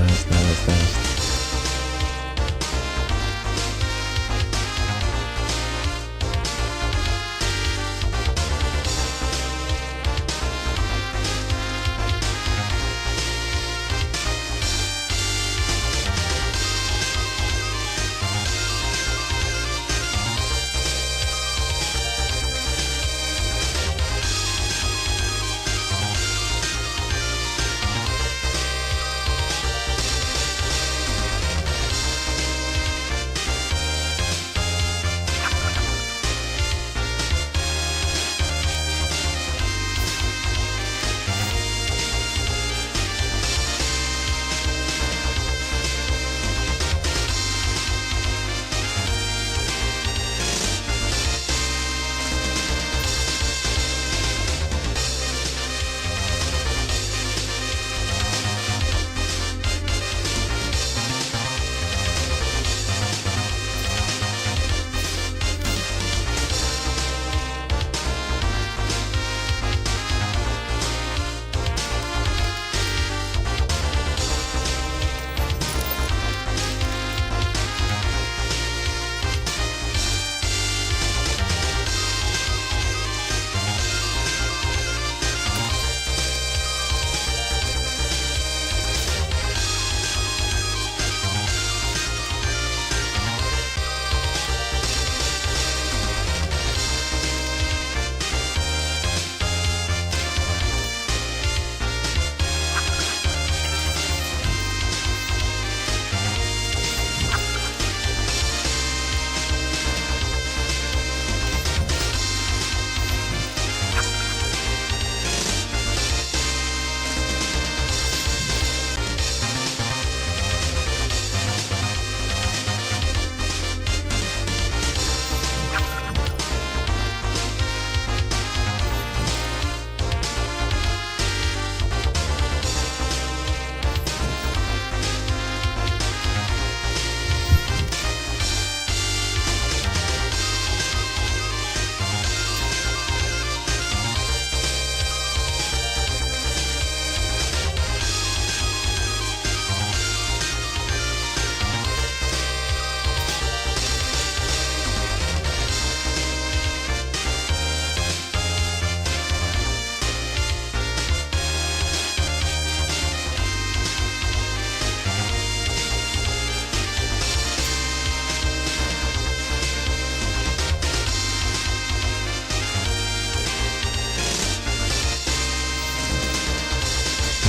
nice.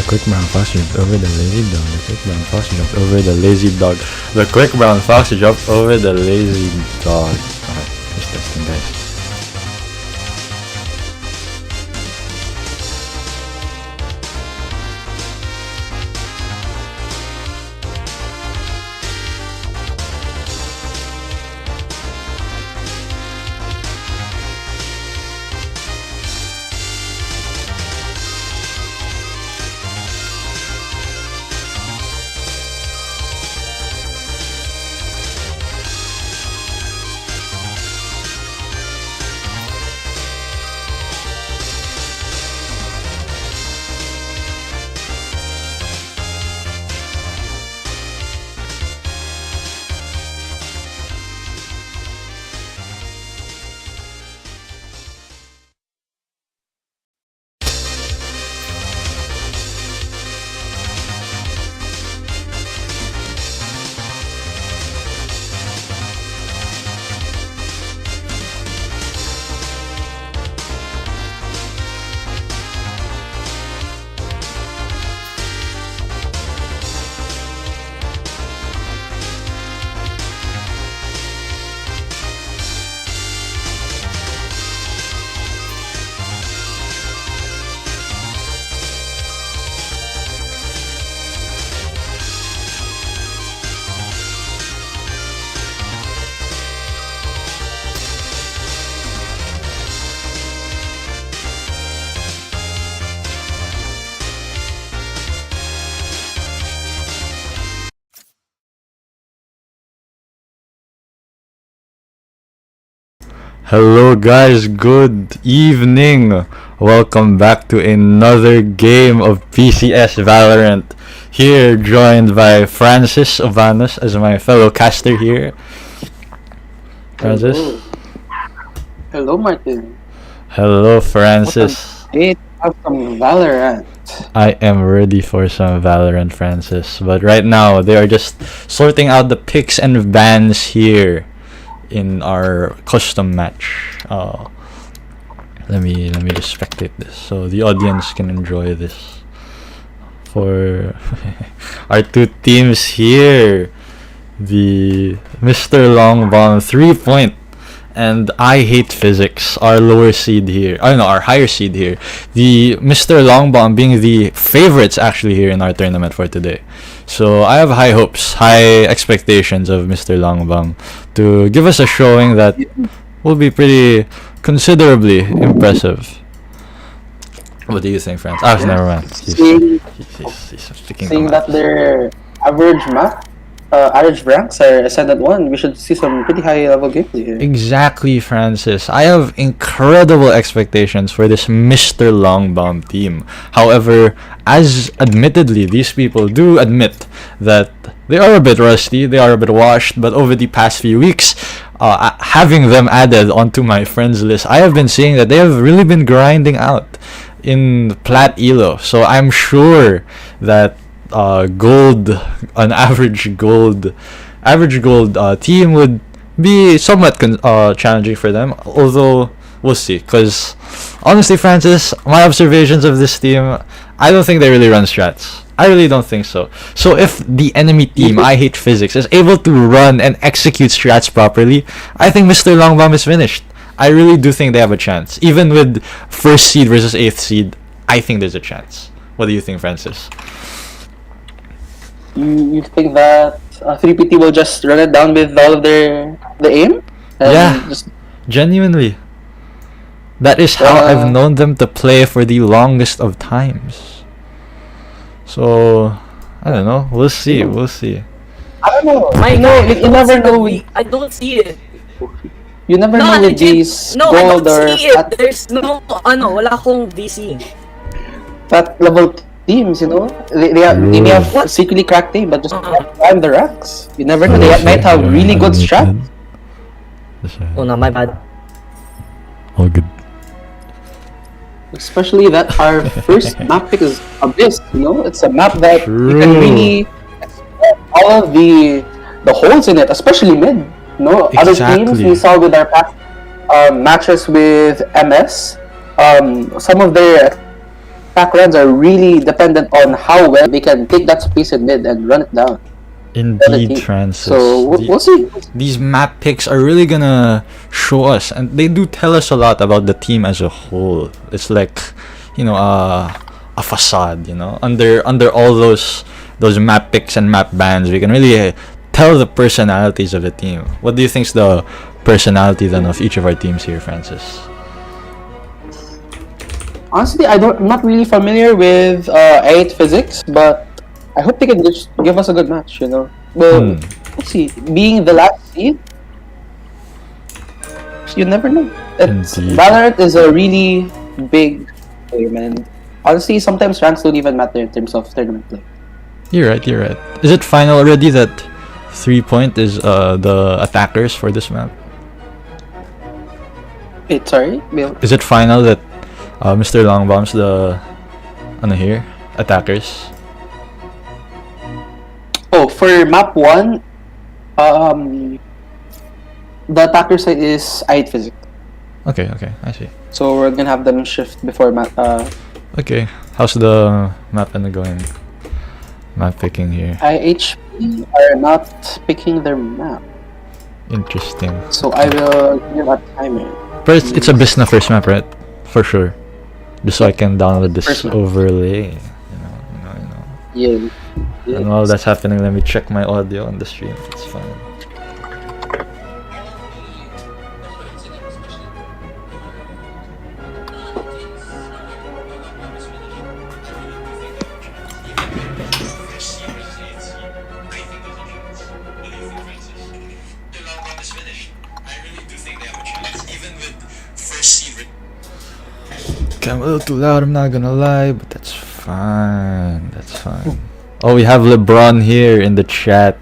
quick brown fox jumped over the lazy dog. The quick brown fox jumped over the lazy dog. The quick brown fox jumped over the lazy dog. Alright, just testing, guys. Hello guys, good evening. Welcome back to another game of PCS Valorant Here, joined by Francis Ovanos as my fellow caster here. Francis. Hello. Hello, Martin. Hello, Francis. Hey, have some Valorant. I am ready for some Valorant, Francis. But right now, they are just sorting out the picks and bans here in our custom match. Let me just spectate this so the audience can enjoy this. For our two teams here, the Mr. Longbomb 3-point and I Hate Physics, our lower seed here. Oh no, our higher seed here. The Mr. Longbomb being the favorites actually here in our tournament for today. So I have high hopes, high expectations of Mr. Longbomb to give us a showing that will be pretty considerably impressive. What do you think, friends? Ah, never mind. Seeing that their average ranks are Ascendant 1, we should see some pretty high level gameplay here. Exactly, Francis. I have incredible expectations for this Mr. Longbomb team. However, as admittedly, these people do admit that they are a bit rusty, they are a bit washed, but over the past few weeks, having them added onto my friends list, I have been seeing that they have really been grinding out in Plat Elo. So I'm sure that an average gold team would be somewhat challenging for them, although we'll see. Because honestly, Francis, my observations of this team, I don't think they really run strats. I really don't think so. So if the enemy team, I Hate Physics, is able to run and execute strats properly, I think Mr. Longbomb is finished. I really do think they have a chance. Even with first seed versus 8th seed, I think there's a chance. What do you think, Francis? You think that 3PT will just run it down with all of the aim? Yeah, genuinely. That is how I've known them to play for the longest of times. So, I don't know. We'll see. I don't know. You never know. I don't see it. You never know with these I gold don't or see it. There's no, wala akong VC. fat level teams, you know? They may have secretly cracked team, but just climb the ranks. You never know. They might have really good strats. Oh no, my bad. All good. Especially that our first map pick is Abyss, you know? It's a map that you can really explore all of the holes in it, especially mid. You know, other teams we saw with our past matches with MS, some of their attack runs are really dependent on how well they can take that space in mid and run it down. Indeed, Francis. So we'll see. These map picks are really gonna show us, and they do tell us a lot about the team as a whole. It's like, you know, a facade. You know, under all those map picks and map bans, we can really tell the personalities of the team. What do you think's the personality then of each of our teams here, Francis? Honestly, I'm not really familiar with 8 physics, but I hope they can just give us a good match, you know. Well, let's see. Being the last seed, you never know. Valorant is a really big game, and honestly, sometimes ranks don't even matter in terms of tournament play. You're right. Is it final already that 3-point is the attackers for this map? Wait, sorry? Is it final that Mr. Longbomb's the attackers? Oh, for map 1, the attacker side is I8 Physics. Okay, I see. So we're gonna have them shift before map. Okay, how's the map going? Map picking here. IHP are not picking their map. Interesting. So I will give a timer. First, it's a business first map, right? For sure. Just so I can download this overlay. You know. Yeah. And while that's happening, let me check my audio on the stream. It's fine. Okay, I'm a little too loud, I'm not gonna lie, but that's fine. Oh, we have LeBron here in the chat.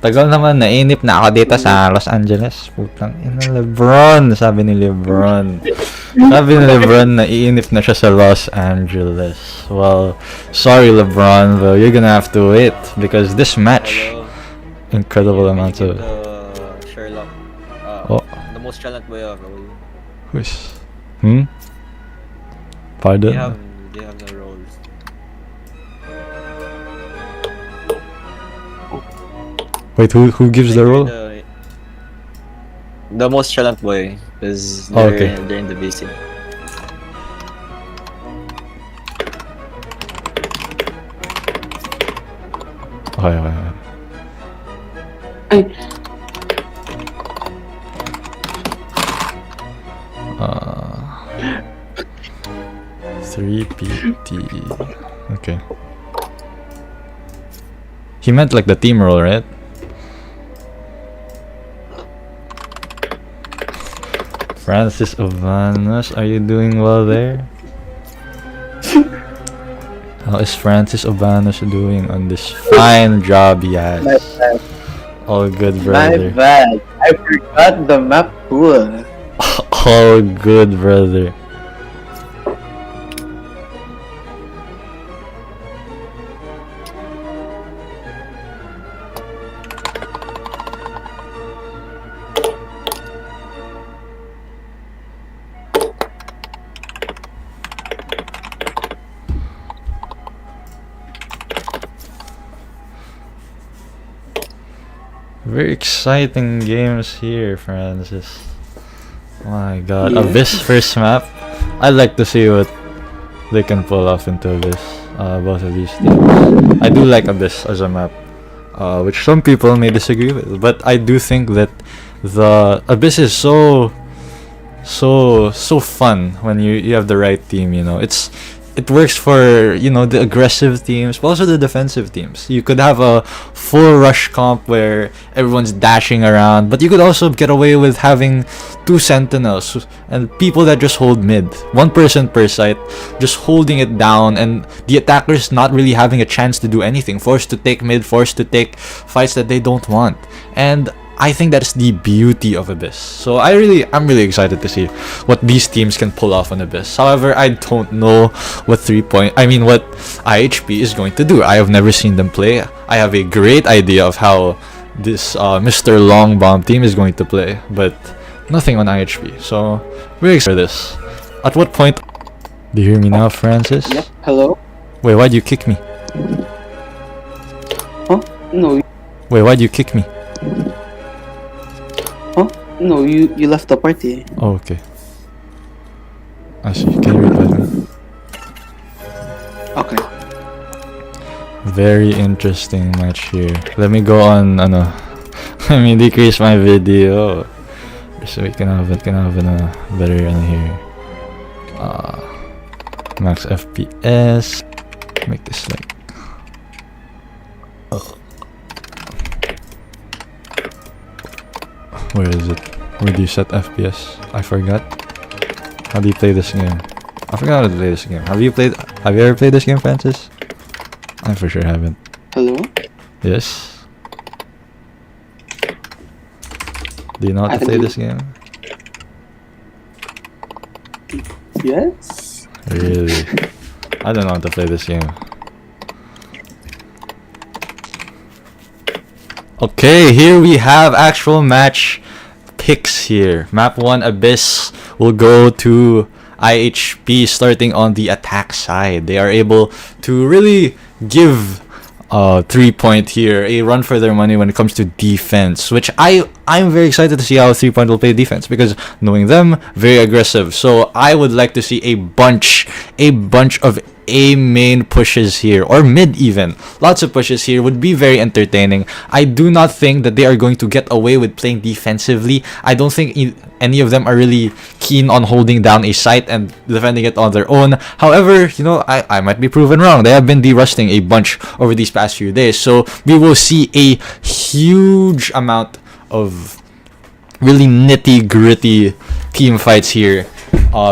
Tagal naman, nainip na ako dito sa Los Angeles. Putang ina, LeBron. Sabi ni LeBron. Sabi ni LeBron, naiinip na siya sa Los Angeles. Well, sorry LeBron, but you're gonna have to wait because this match, incredible amounts of... Sherlock. Oh. The most talent boy of role. Who's... Pardon? They have the roles. Wait, who gives the role? The most talent boy, because they're in the BC. Okay. Ay, 3PT. Okay. He meant like the team role, right? Francis Ovanos, are you doing well there? How is Francis Ovanos doing on this fine job he has? My bad. All good, My brother. bad. I forgot the map pool. All good, brother. Very exciting games here, Francis. My god. Yeah. Abyss first map. I'd like to see what they can pull off into Abyss. Both of these teams. I do like Abyss as a map, which some people may disagree with, but I do think that the Abyss is so fun when you have the right team, you know. It works for, you know, the aggressive teams, but also the defensive teams. You could have a full rush comp where everyone's dashing around, but you could also get away with having 2 sentinels and people that just hold mid. 1 person per site, just holding it down, and the attackers not really having a chance to do anything. Forced to take mid, forced to take fights that they don't want. And I think that's the beauty of Abyss. So I'm really excited to see what these teams can pull off on Abyss. However, I don't know what what IHP is going to do. I have never seen them play. I have a great idea of how this Mr. Long Bomb team is going to play, but nothing on IHP. So we're excited for this. At what point? Do you hear me now, Francis? yep. Hello? Wait, why'd you kick me? Huh? No. Wait, why'd you kick me? Huh? No, you left the party. Oh, okay. I see. Can you reply me? Okay. Very interesting match here. Let me go on, let me decrease my video so we can have a better here. Max FPS. Make this like. Where is it? Where do you set FPS? I forgot. How do you play this game? I forgot how to play this game. Have you ever played this game, Francis? I for sure haven't. Hello? Yes? Do you know how to play this game? Yes? Really? I don't know how to play this game. Okay, here we have actual match picks here. Map 1 Abyss will go to IHP starting on the attack side. They are able to really give 3-point here a run for their money when it comes to defense, which I'm very excited to see how 3-point will play defense, because knowing them, very aggressive. So I would like to see a bunch of A main pushes here, or mid even. Lots of pushes here would be very entertaining. I do not think that they are going to get away with playing defensively. I don't think any of them are really keen on holding down a site and defending it on their own. However, you know, I might be proven wrong. They have been de-rusting a bunch over these past few days, so we will see a huge amount of really nitty-gritty team fights here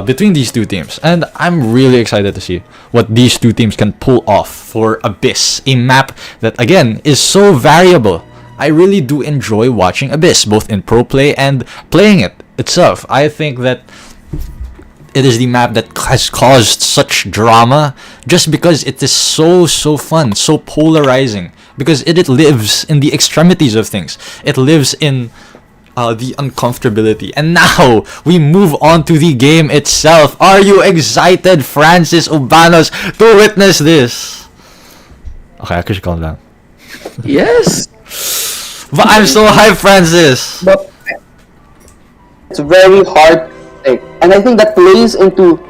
between these two teams, and I'm really excited to see what these two teams can pull off for Abyss, a map that again is so variable. I really do enjoy watching Abyss, both in pro play and playing it itself. I think that it is the map that has caused such drama just because it is so fun, so polarizing, because it lives in the extremities of things. It lives in the uncomfortability. And now we move on to the game itself. Are you excited, Francis Ubanos, to witness this? Okay, I should calm down. Yes. But I'm so hyped, Francis. But it's very hard to take. And I think that plays into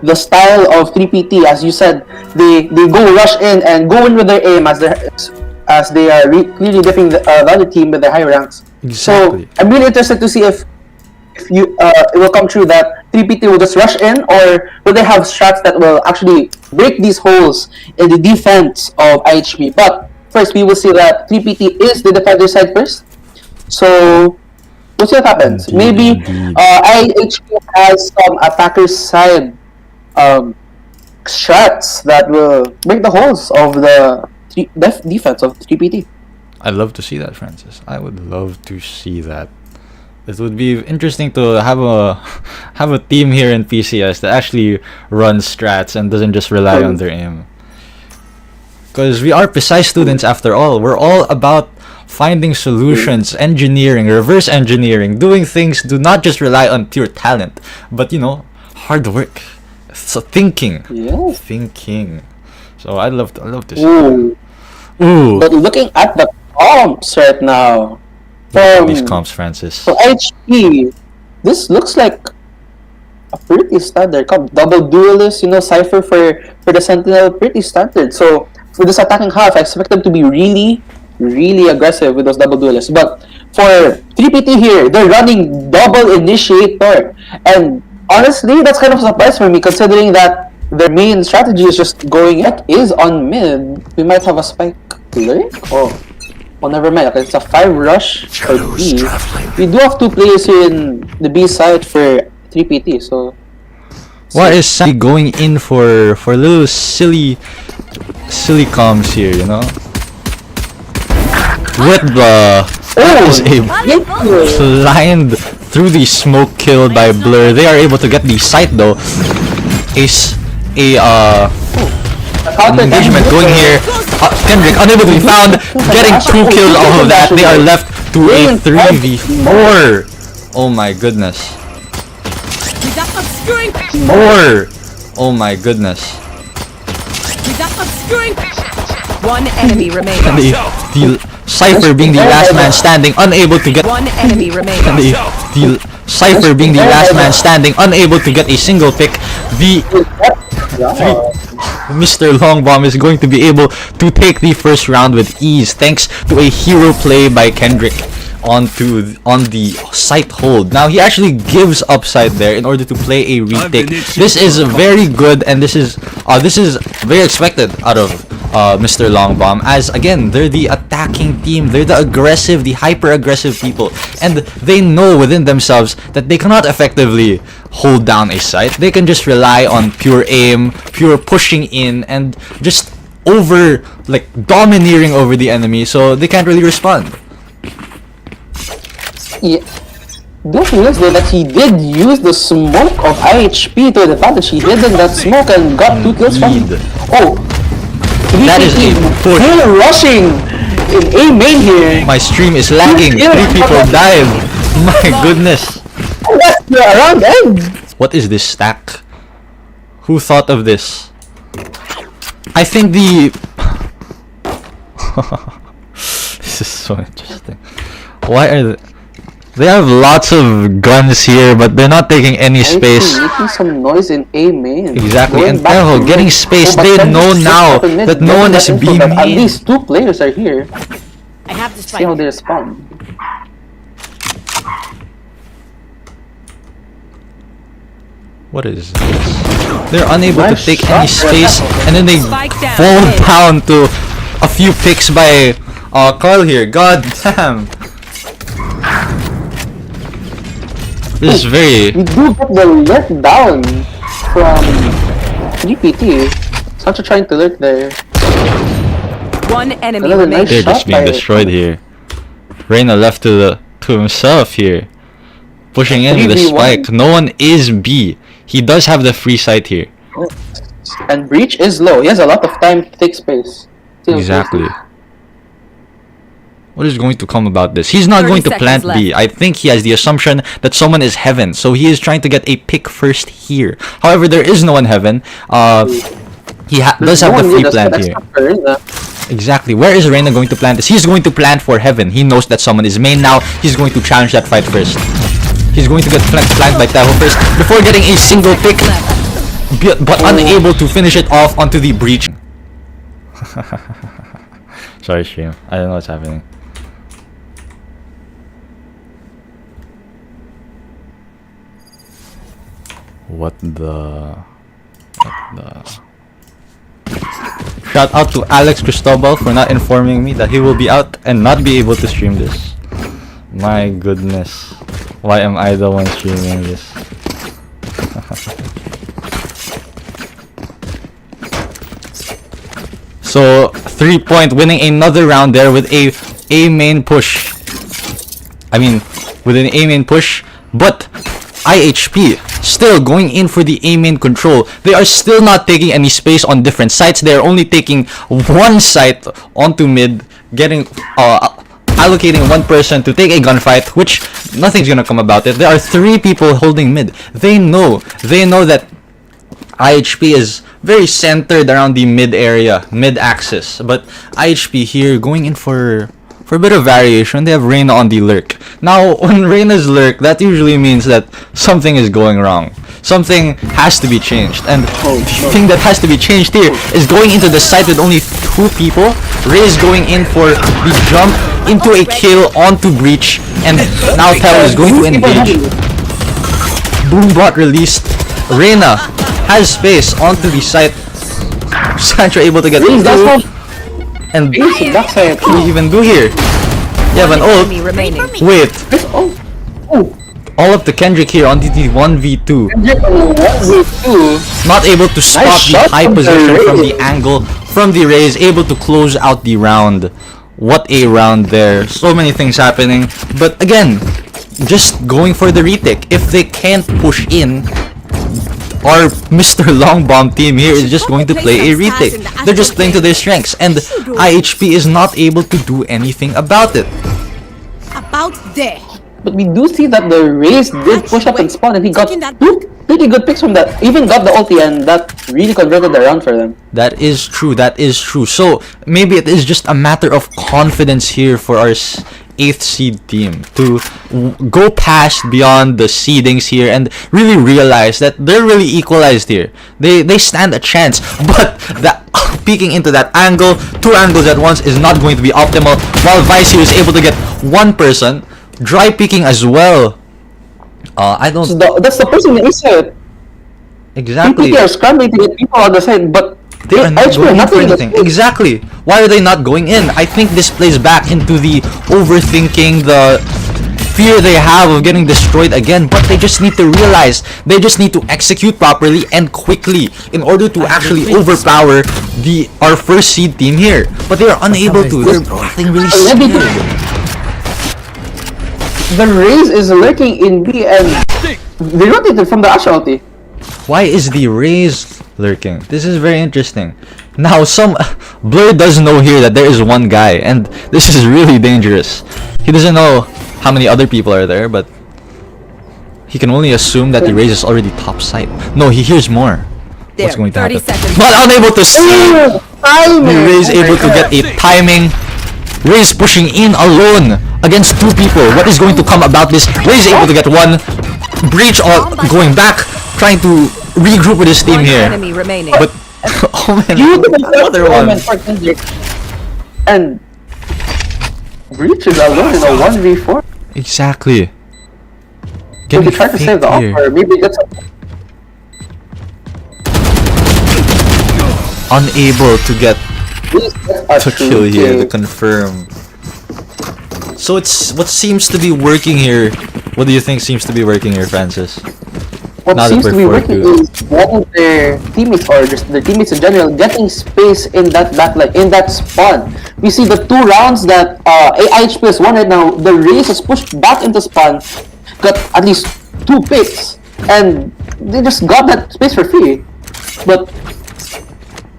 the style of 3PT. As you said, they go rush in and go in with their aim as they are clearly dipping the other team with their high ranks. Exactly. So I'm really interested to see if it will come true that 3PT will just rush in, or will they have strats that will actually break these holes in the defense of IHP. But first, we will see that 3PT is the defender side first. So we'll see what happens. Maybe IHP has some attacker side strats that will break the holes of the defense of 3PT. I'd love to see that, Francis. I would love to see that. It would be interesting to have a team here in PCS that actually runs strats and doesn't just rely on their aim. Because we are Pisay students after all. We're all about finding solutions, engineering, reverse engineering, doing things. Do not just rely on pure talent, but hard work. So thinking. Yeah. Thinking. So I'd love to see. Ooh. But looking at the comps right now, These comps, Francis. for IHP, this looks like a pretty standard comp. Double duelist, Cypher for the Sentinel, pretty standard. So for this attacking half, I expect them to be really, really aggressive with those double duelists. But for 3PT here, they're running double initiator. And honestly, that's kind of a surprise for me, considering that their main strategy is just going is on mid. We might have a spike lurk. Oh, never mind. Okay, it's a 5 rush for B. We do have 2 players here in the B side for 3PT, so... Why is Sandy going in for little silly comms here, With the... That is a blind through the smoke killed by Blur. They are able to get the sight though. An engagement going here. Kendrick unable to be found, getting 2 kills off of that. They are left to a 3v4. Oh my goodness. More. Oh my goodness. One enemy remaining. And the Cypher being the last man standing, unable to get One enemy remaining. the Cypher being the last man standing, unable to get a single pick. Mr. Longbomb is going to be able to take the first round with ease thanks to a hero play by Kendrick on the site hold. Now he actually gives upside there in order to play a retake. This is very good, and this is very expected out of Mr. Longbomb, as again they're the attacking team, they're the aggressive, the hyper aggressive people, and they know within themselves that they cannot effectively hold down a site. They can just rely on pure aim, pure pushing in, and just domineering over the enemy, so they can't really respond. Yeah. Don't realize though that he did use the smoke of IHP to the advantage. He hid in that smoke and got 2 kills from it. Oh, that is a push. Still rushing in A main here. My stream is lagging. 3 people died. My goodness. That's the around end. What is this stack? Who thought of this? I think the... This is so interesting. Why are they have lots of guns here, but they're not taking any space. Making some noise in A main. Exactly, and Teho getting space. They know now that no one is B main. At least 2 players are here. I have to See how they respond. What is this? They're unable to take any space, and then they Spike down. fall down to a few picks by Carl here. God damn. This is very... We do get the lurk down from GPT. Sancho trying to lurk there. One enemy Another remaining. nice They're just shot being by- destroyed here. Reyna left to himself here. Pushing in with a 3v1. spike. No one is B. He does have the free sight here. And Breach is low. He has a lot of time to take space. Exactly. What is going to come about this? He's not 30 going to seconds plant B. left. I think he has the assumption that someone is heaven, so he is trying to get a pick first here. However, there is no one heaven. He does have the free plant here. Exactly. Where is Reyna going to plant this? He's going to plant for heaven. He knows that someone is main now. He's going to challenge that fight first. He's going to get flanked by Tahoe first before getting a single pick, but unable to finish it off onto the breach. Sorry, stream. I don't know what's happening. What the... Shout out to Alex Cristobal for not informing me that he will be out and not be able to stream this. My goodness. Why am I the one streaming this? So 3-point winning another round there with a main push. I mean, with an A main push, but IHP still going in for the A main control. They are still not taking any space on different sites. They are only taking one site onto mid, getting allocating one person to take a gunfight, which nothing's gonna come about it. There are 3 people holding mid. They know that IHP is very centered around the mid area, mid axis, but IHP here going in for a bit of variation. They have Reyna on the lurk. Now, when Reyna's lurk, that usually means that something is going wrong. Something has to be changed. And the thing that has to be changed here is going into the site with only 2 people. Ray is going in for the jump into a kill onto breach, and now Tao is going to engage. Boombot released. Reyna has space onto the site. Sancho able to get through. And what do we even do here? You have an ult. Enemy remaining. Wait. All up to Kendrick here on the 1v2. Not able to stop Nice the shot high from the position from Raze. the angle from the Raze. Able to close out the round. What a round there. So many things happening. But again, just going for the retake. If they can't push in, our Mr. Long Bomb team here is just going to play a retake. They're just playing to their strengths, and IHP is not able to do anything about it. About there. But we do see that the Raze did push up and spawn, and he got Taking that 2 pretty good picks from that. Even got the ulti, and that really converted the round for them. That is true. That is true. So maybe it is just a matter of confidence here for our 8th seed team to go past beyond the seedings here and really realize that they're really equalized here. They stand a chance, but that peeking into that angle, 2 angles at once is not going to be optimal. While Vice here is able to get 1 person dry peeking as well. I don't That's the person that is it. exactly. People are scrambling to get people on the side, but They are not IHP going in not for doing the anything. same. Exactly. Why are they not going in? I think this plays back into the overthinking, the fear they have of getting destroyed again. But they just need to realize, they just need to execute properly and quickly in order to actually overpower our first seed team here. But they are unable to. They're acting really scared. The Raze is lurking in B, and they rotated from the Ashe ulti. Why is the Raze lurking? This is very interesting. Now, Blur does know here that there is one guy, and this is really dangerous. He doesn't know how many other people are there, but he can only assume that the Raze is already top side. No, he hears more. What's going to 30 happen? seconds. Not unable to see. The Raze able to get a timing. Raze pushing in alone against 2 people. What is going to come about this? Raze able to get 1. Breach going back, trying to regroup with his team One here. enemy remaining. But oh man, Beautiful another one. for Kendrick. And Breach is alone in a 1v4. Exactly. Maybe Getting try to save the faked here. offer. Maybe that's Unable to get a to true kill here to kill. confirm. So it's what seems to be working here What do you think seems to be working here, Francis? What Now that seems to be we're working 4-2. is letting their teammates or just their teammates in general getting space in that backline, in that spawn. We see the 2 rounds that IHP has won right now. The race is pushed back into spawn, got at least 2 picks, and they just got that space for free. But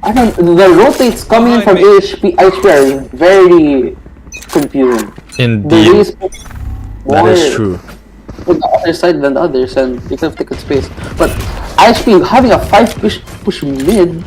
I don't. The rotates coming in from IHP are very confusing. The Indeed, race that is true. with the other side than the others, and they could have taken space. But IHP having a 5 push mid.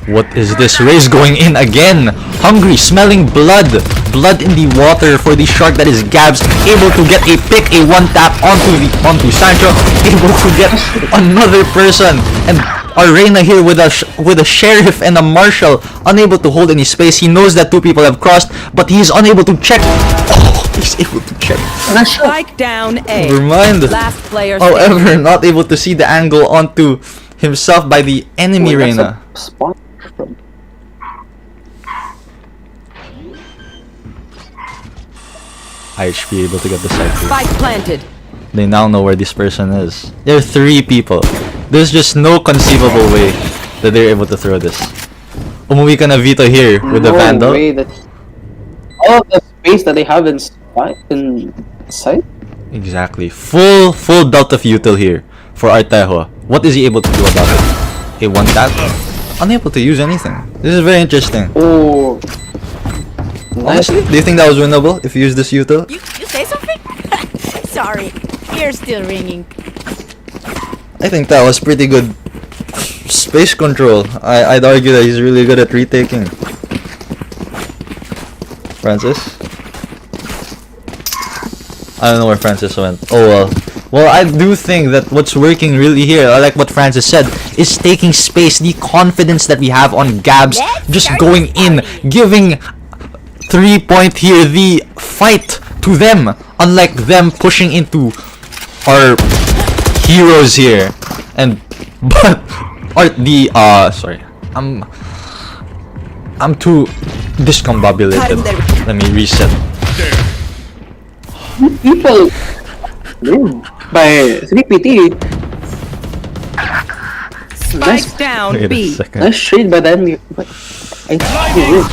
What is this? Raze going in again. Hungry, smelling blood. Blood in the water for the shark that is Gabs. Able to get a pick, a 1-tap onto Sancho. Able to get another person. And Arena here with a sheriff and a marshal, unable to hold any space. He knows that 2 people have crossed, but he is unable to check. Oh, he's able to check. Spike down A. Never mind. Last player standing. However, not able to see the angle onto himself by the enemy Reina. Spawn from IHP able to get the side pick. Spike planted. They now know where this person is. There are 3 people. There's just no conceivable way that they're able to throw this. Umuwi ka na Vito here with the Vandal. way that all of the space that they have in sight. Exactly. Full belt of util here for Artejo. What is he able to do about it? A 1-tap? Unable to use anything. This is very interesting. Oh, nice. Honestly, do you think that was winnable if you use this util? You say something? Sorry, ear's still ringing. I think that was pretty good space control. I'd argue that he's really good at retaking. Francis? I don't know where Francis went. Oh well. Well, I do think that what's working really here, I like what Francis said, is taking space. The confidence that we have on Gabs just going in, giving 3-point here, the fight to them, unlike them pushing into our heroes here. And but or the sorry, I'm too discombobulated. Let me reset. People by 3PT. Spike down Wait a B. second. Nice trade by the enemy. But I think he wins.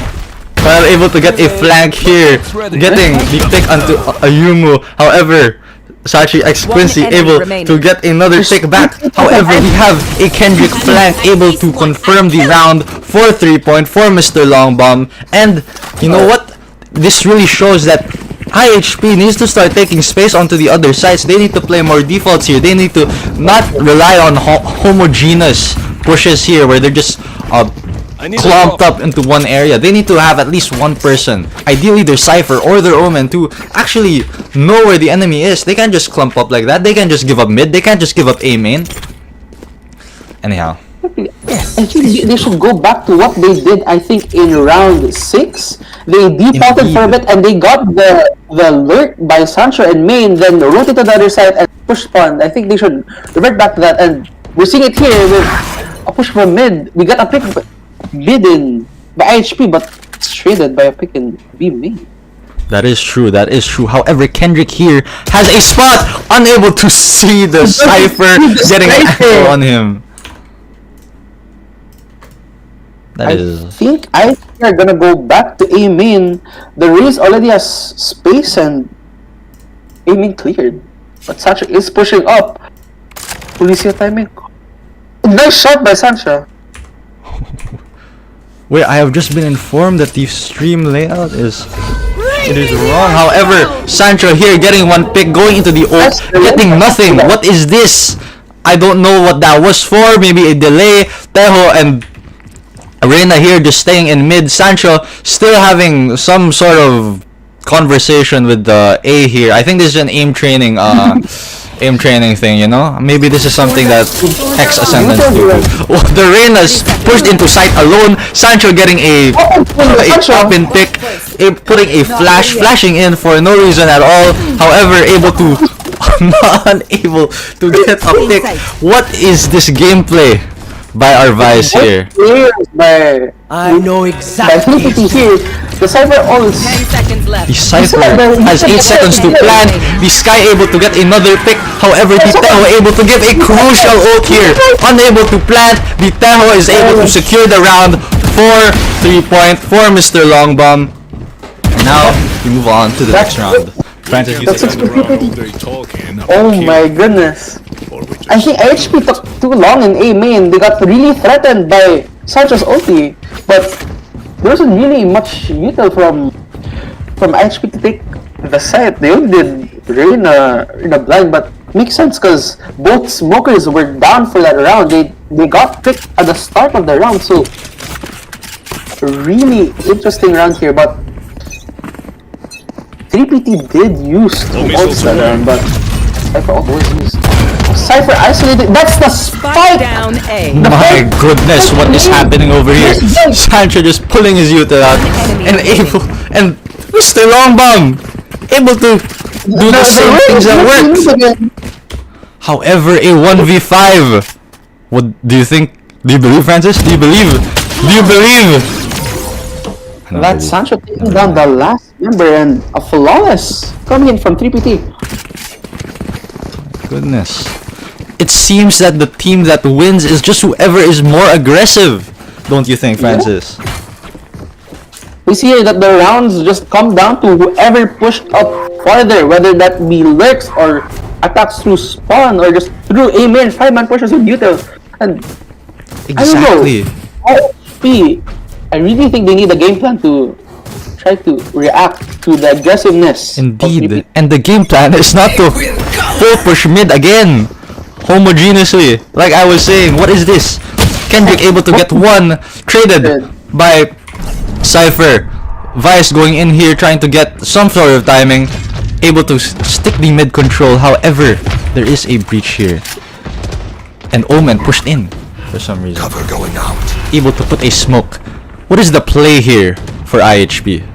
Well, able to get a flank here, getting the pick onto Ayumu. However, Sachi X Quincy enemy able remaining. to get another pick back. However, we have a Kendrick flank able to confirm the round for 3-point for Mr. Longbomb. And you know what? This really shows that IHP needs to start taking space onto the other sides. They need to play more defaults here. They need to not rely on homogeneous pushes here where they're just clumped up into one area. They need to have at least one person, ideally their Cypher or their Omen, to actually know where the enemy is. They can't just clump up like that. They can't just give up mid. They can't just give up A main. Anyhow. I think they should go back to what they did. I think in round 6, they defaulted for a bit and they got the lurk by Sancho and main, then rotated to the other side and pushed on. I think they should revert back to that, and we're seeing it here with a push from mid. We got a pick bidden by IHP, but it's traded by a pick in B main. That is true. That is true. However, Kendrick here has a spot, unable to see the Cypher getting an angle on him. That is. I think are gonna go back to A main. The race already has space and A main cleared, but Sancho is pushing up. Policia timing. Nice shot by Sancho. Wait, I have just been informed that the stream layout is wrong. However, Sancho here getting one pick, going into the ult, getting nothing. What is this? I don't know what that was for. Maybe a delay. Tejo and Reina here just staying in mid. Sancho still having some sort of conversation with the A here. I think this is an aim training thing, you know? Maybe this is something that X Ascendants do. Oh, the Reina's pushed into sight alone. Sancho getting a top in pick, putting a flashing in for no reason at all. However, unable to get a pick. What is this gameplay? by our Vice here. Players by I know by exactly. 3PT here. The Cypher always 10 seconds left. The Cypher has 8 seconds to plan. The Sky able to get another pick. However, the Teho able to give a crucial ult here. Unable to plant. The Teho is able to secure the round for 3 point for Mr. Longbomb. And now we move on to the next round. Francis, you That's take it. 6 Oh my goodness. I think HP took too long in A main. They got really threatened by Sancho's ulti. But there wasn't really much util from HP to take the site. They only did Reina in a blind, but makes sense because both smokers were down for that round. They got picked at the start of the round, so really interesting round here. But 3PT did use two ults that round, but Cypher always used. Cypher isolated. That's the Spike spike. down A. My goodness, what is happening over here? Sancho just pulling his util out and able and Mr. Longbomb able to do the same things that worked. However, a 1v5. What do you think? Do you believe, Francis? Do you believe? Do you believe? That's Sancho taking down the last member and a flawless coming in from 3PT. Goodness. It seems that the team that wins is just whoever is more aggressive. Don't you think, Francis? We see here that the rounds just come down to whoever pushed up farther, whether that be lurks or attacks through spawn or just through A main 5-man pushes with util. And Exactly. I don't know, HP, I really think they need a game plan to try to react to the aggressiveness. of Indeed. 3PT. And the game plan is not to full push mid again. Homogeneously. Like I was saying, what is this? Kendrick able to get one traded by Cypher. Vice going in here trying to get some sort of timing. Able to stick the mid control. However, there is a breach here. And Omen pushed in for some reason. Cover going out. Able to put a smoke. What is the play here for IHP?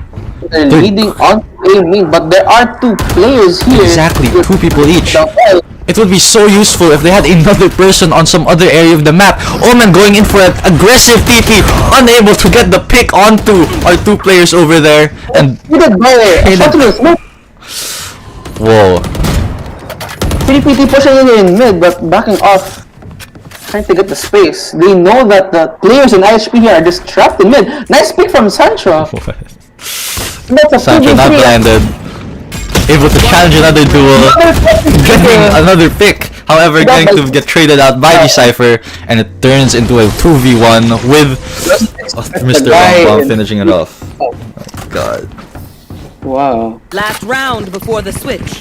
They're leading on A main, but there are two players here. Exactly, with 2 people each. the ball. It would be so useful if they had another person on some other area of the map. Omen going in for an aggressive TP, unable to get the pick onto our 2 players over there. And Hit by a shot to the smoke. whoa, 3PT pushing in mid, but backing off, trying to get the space. They know that the players in IHP here are just trapped in mid. Nice pick from Sancho. That's a Sancho not 2v3. blinded, able to challenge another duel, getting another pick. However, going to get traded out by the Cypher, and it turns into a 2v1 with Mr. Longbomb finishing it off. Oh my god. Wow. Last round before the switch.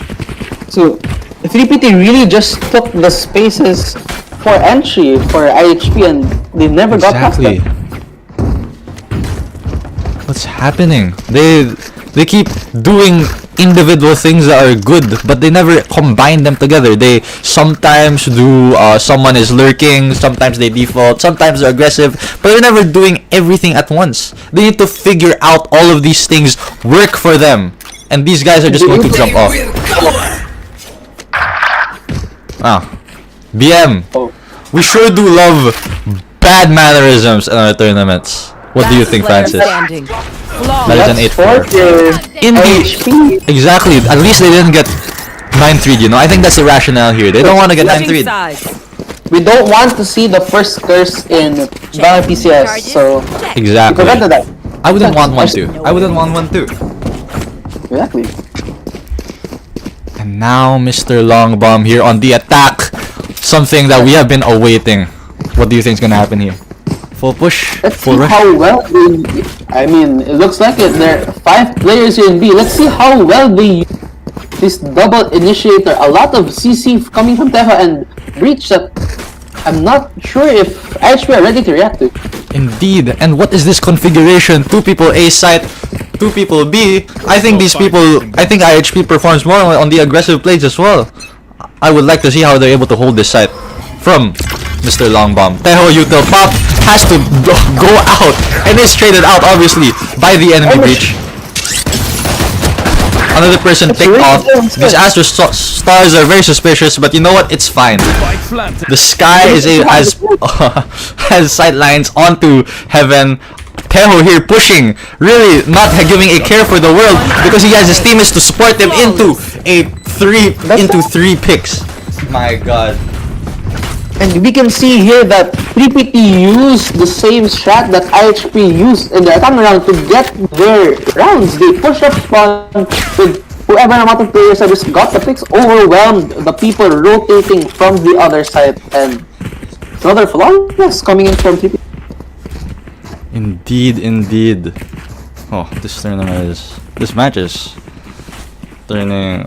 So 3PT really just took the spaces for entry for IHP and they never got past Exactly. that. What's happening? They keep doing individual things that are good, but they never combine them together. They sometimes do, someone is lurking, sometimes they default, sometimes they're aggressive, but they're never doing everything at once. They need to figure out all of these things work for them. And these guys are just going to jump off. BM, Oh. we sure do love bad mannerisms in our tournaments. What do you think, Last player Francis? standing. That is an That's 8-4. for In the IHP. exactly, at least they didn't get 9-3, you know. I think that's the rationale here. They don't want to get Switching 9-3. sides. We don't want to see the first curse in Valorant PCS, so we Exactly. prevented that. I wouldn't want one too. I wouldn't want one too. Exactly. And now Mr. Longbomb here on the attack. Something that we have been awaiting. What do you think is gonna happen here? Full push? Let's Full see rush? how well they, I mean, it looks like it. There are 5 players here in B. Let's see how well they use this double initiator. A lot of CC coming from Teho and Breach that I'm not sure if IHP are ready to react to. Indeed. And what is this configuration? 2 people A site, 2 people B. I think these people, I think IHP performs more on the aggressive plays as well. I would like to see how they're able to hold this site from Mr. Longbomb. Teho util pop has to go out and is traded out obviously by the enemy breach. Another person picked off. These Astro stars are very suspicious, but you know what? It's fine. The Sky has sight lines onto Heaven. Teho here pushing, really not giving a care for the world because he has his teammates to support him into three picks. My God. And we can see here that 3PT used the same strat that IHP used in the attack round to get their rounds. They pushed up spawn with whoever amount of players that just got the picks, overwhelmed the people rotating from the other side, and another flawless coming in from 3PT. Indeed. Oh, this match is turning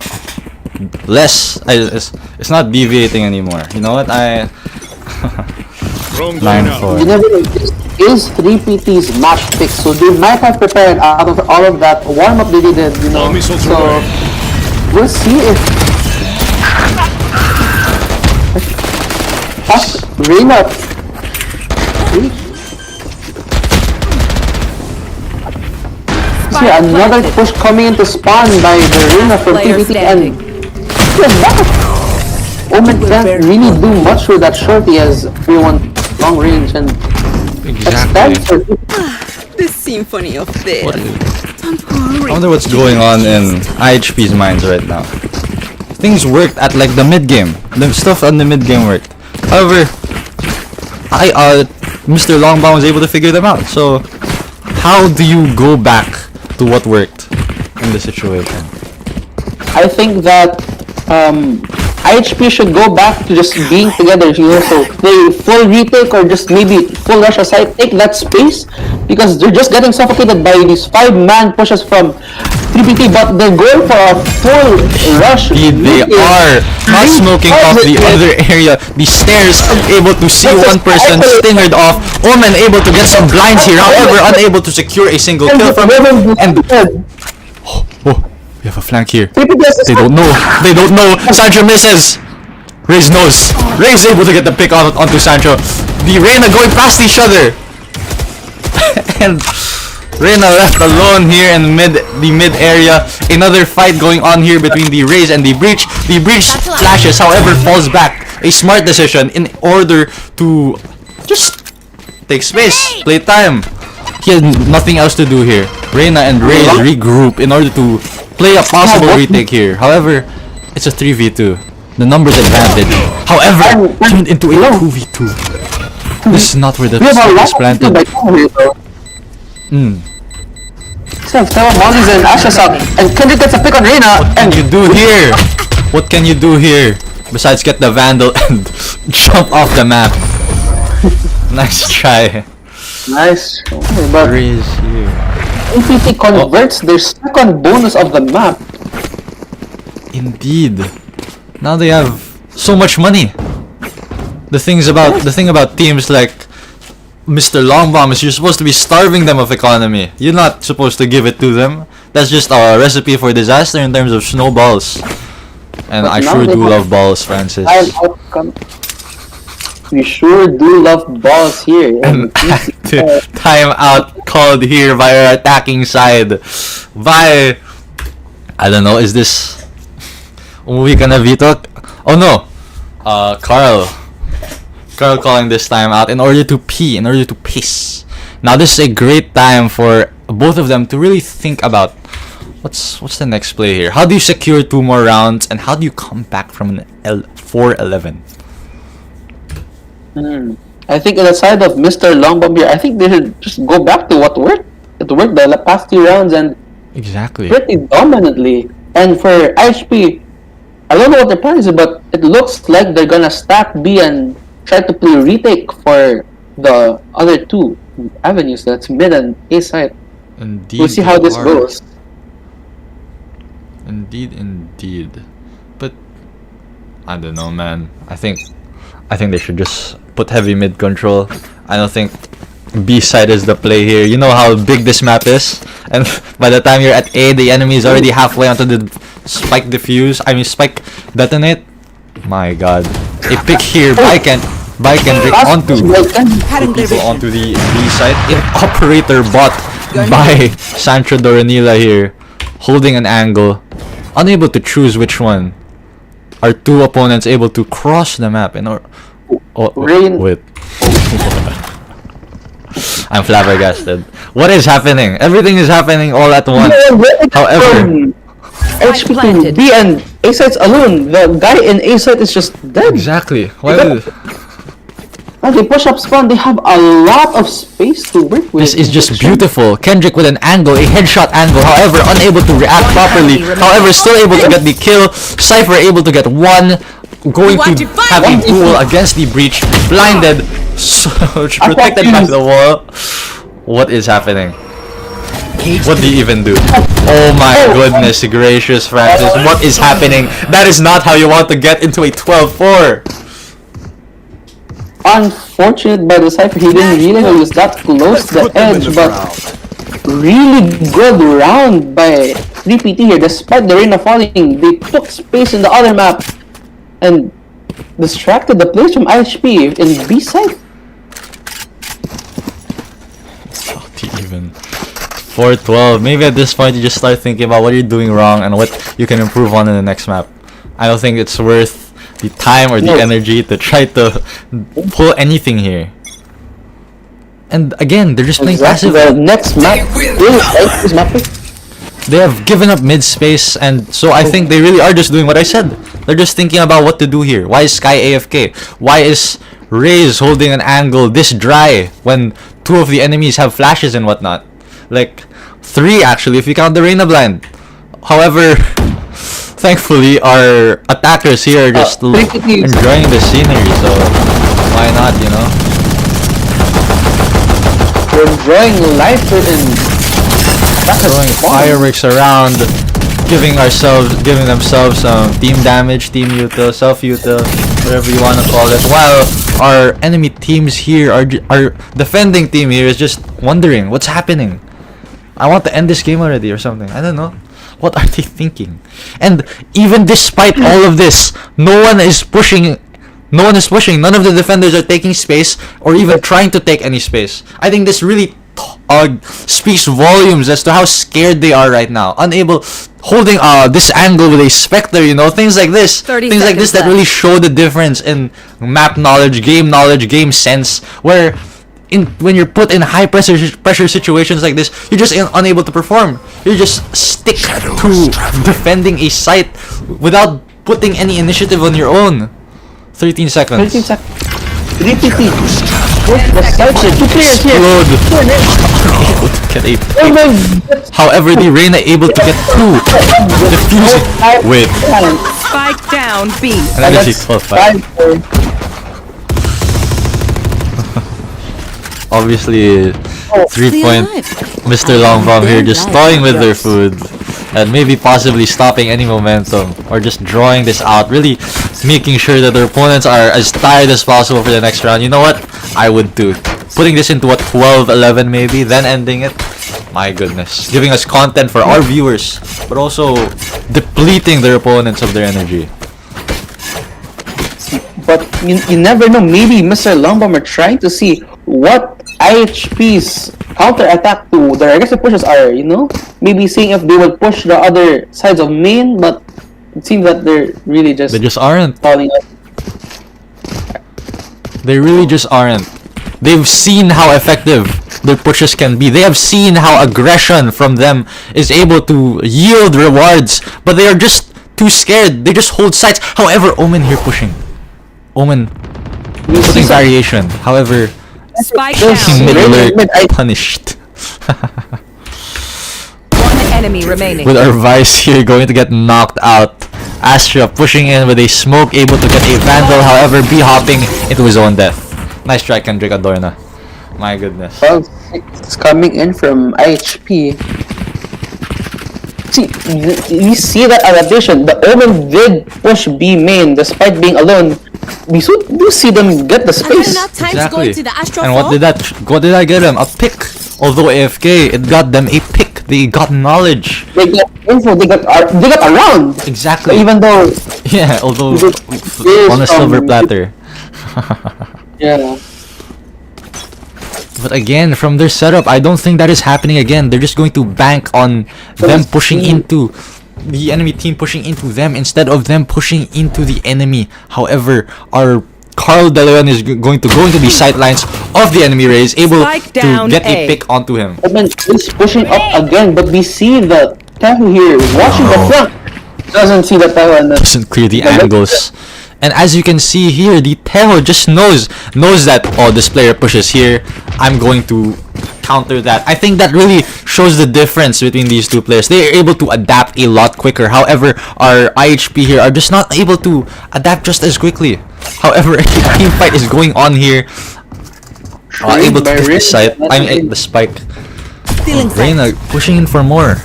less. It's not deviating anymore. You know what? 9-4. You never know, this is 3PT's match pick, so they might have prepared out of all of that warm-up they did, you know. So we'll see if Reina. See, another push coming into spawn by the Reina from PVT, and Omen can't really do much with that shorty as everyone long range, and Exactly. This symphony of death. I wonder what's going on in IHP's minds right now. Things worked at like the mid game. The stuff on the mid game worked. However, Mr. Longbound was able to figure them out. So, how do you go back to what worked in this situation? I think that IHP should go back to just being together, you know, so play full retake or just maybe full rush aside, take that space, because they're just getting suffocated by these 5-man pushes from 3PT, but they're going for a full rush. Indeed, they are not smoking off the other area. The stairs able to see one person stingered off. Omen able to get some blinds here, however unable to secure a single kill from him. And we have a flank here. They don't know. Sancho misses. Ray's knows. Ray's able to get the pick onto Sancho. The Reyna going past each other. And Reyna left alone here in the mid area. Another fight going on here between the Rays and the Breach. The Breach flashes, however, falls back. A smart decision in order to just take space, play time. He had nothing else to do here. Reyna and Rays regroup in order to play a possible retake here. However, it's a 3v2. The numbers advantage. However, turned into a 2v2. This is not where the spike is planted. Molly's and Ashes out, and Kendrick gets a pick on Reyna. What can you do here? What can you do here? Besides get the Vandal and jump off the map. Nice try. Nice. But Rays here. PVT converts their second bonus of the map. Indeed. Now they have so much money. The thing about teams like Mr. Longbomb is you're supposed to be starving them of economy. You're not supposed to give it to them. That's just a recipe for disaster in terms of snowballs. And I sure do love balls, Francis. We sure do love balls here. An active timeout called here by our attacking side. By, I don't know, is this umuwi ka na, Vito? Oh no, Carl calling this time out in order to piss. Now this is a great time for both of them to really think about what's the next play here. How do you secure 2 more rounds, and how do you come back from an 4-11? I think on the side of Mr. Longbomb here, I think they should just go back to what worked. It worked the past 2 rounds and exactly pretty dominantly. And for IHP, I don't know what their plan is, but it looks like they're gonna stack B and try to play retake for the other 2 avenues. That's mid and A side. Indeed. We'll see how this goes. Indeed. But I don't know, man. I think they should just put heavy mid control. I don't think B side is the play here. You know how big this map is, and by the time you're at A, the enemy is already halfway onto the spike detonate. My God, a pick here by Kendrick onto the B side. An operator bot by Sancho Doranila here, holding an angle. unable to choose which one. Are two opponents able to cross the map in order? Rain. Wait. I'm flabbergasted. What is happening? Everything is happening all at once. However, HP to B and A sites alone. The guy in A site is just dead. exactly. Why would When they push up spawn, they have a lot of space to work with. this is just beautiful. Kendrick with an angle, a headshot angle. However, unable to react properly. However, still able to get the kill. Cypher able to get one. Going to have a duel against the breach. Blinded. So protected by the wall. What is happening? What do you even do? Oh my goodness gracious, Francis. What is happening? That is not how you want to get into a 12-4. Unfortunate by the Cypher, he didn't realize he was that close to the edge, but really good round by 3PT here. Despite the rain of falling, they took space in the other map and distracted the players from IHP in B side. How do you even 4-12? Maybe at this point you just start thinking about what you're doing wrong and what you can improve on in the next map. I don't think it's worth the time or the energy to try to pull anything here. And again, they're just playing passive. The next map is map. They have given up mid space, and so I think they really are just doing what I said. They're just thinking about what to do here. Why is Sky AFK? Why is Raze holding an angle this dry when two of the enemies have flashes and whatnot? Like, three actually if you count the Reyna blind. However, thankfully our attackers here are just enjoying the scenery, so why not, you know? We're enjoying life and throwing fireworks around, giving themselves some team damage, team util, self util, whatever you want to call it, while our enemy teams here our defending team here is just wondering what's happening. I want to end this game already or something. I don't know. What are they thinking? And even despite all of this, no one is pushing. None of the defenders are taking space or even trying to take any space. I think this really speaks volumes as to how scared they are right now. Unable, holding this angle with a Spectre, you know, things like this. Things like this that really show the difference in map knowledge, game sense, where when you're put in high pressure situations like this, you're just unable to perform. You just stick to defending a site without putting any initiative on your own. 13 seconds. 13 seconds. 3PT. Two players here. Able to get a pick. However, the Reyna able to get two. Defusing. Wait. Spike down B. And then she 12-5. Obviously, 3-point Mr. Longbomb here just toying with their food and maybe possibly stopping any momentum or just drawing this out, really making sure that their opponents are as tired as possible for the next round. You know what? I would too. Putting this into a 12-11 maybe, then ending it. My goodness. Giving us content for our viewers, but also depleting their opponents of their energy. But you never know. Maybe Mr. Longbomb are trying to see what IHP's counter attack to their aggressive pushes are, you know? Maybe seeing if they will push the other sides of main, but it seems that they're really just... They just aren't. Falling up. They really just aren't. They've seen how effective their pushes can be. They have seen how aggression from them is able to yield rewards, but they are just too scared. They just hold sides. However, Omen here pushing. Omen putting variation. However, Spike mid-alert punished. One enemy remaining. With our Vice here going to get knocked out. Astra pushing in with a smoke, able to get a Vandal, however, B-hopping into his own death. Nice try, Kendrick Adorna. My goodness. Well, it's coming in from IHP. See, you see that adaptation. The Omen did push B main despite being alone. We do see them get the space. Exactly. And what did I get them? A pick. Although AFK, it got them a pick. They got knowledge. They got info. They got around. Exactly. So even though, yeah, although on a silver platter. Yeah. But again, from their setup, I don't think that is happening again. They're just going to bank on them pushing into the enemy team pushing into them instead of them pushing into the enemy. However, our Carl De Leon is going to go into the sightlines of the enemy Rays, able Spike to down get A. a pick onto him. Omen is pushing up again, but we see the Tehu here watching the front. Doesn't see the Tehu and Doesn't clear the angles. And as you can see here, the Teho just knows that, oh, this player pushes here, I'm going to counter that. I think that really shows the difference between these two players. They are able to adapt a lot quicker. However, our IHP here are just not able to adapt just as quickly. However, a team fight is going on here. Able to get the site. The spike. Reyna pushing in for more.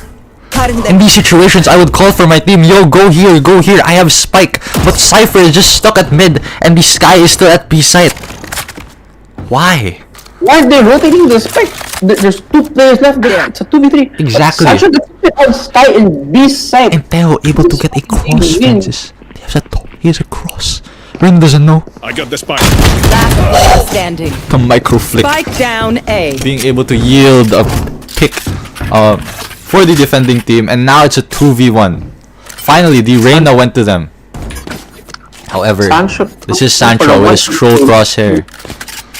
In these situations, I would call for my team, yo, go here, go here. I have spike, but Cypher is just stuck at mid, and the Sky is still at B site. Why? Why are they rotating the spike? There's two players left there. It's a 2v3. Exactly. Sancho on Sky in B side. And Teo able to get a cross, Francis. He has a cross. Rin doesn't know. I got the spike. Last player standing. The micro flick. Spike down A. Being able to yield a pick for the defending team, and now it's a 2v1. Finally, the Reyna went to them. However, Sancho, this is Sancho with his troll crosshair.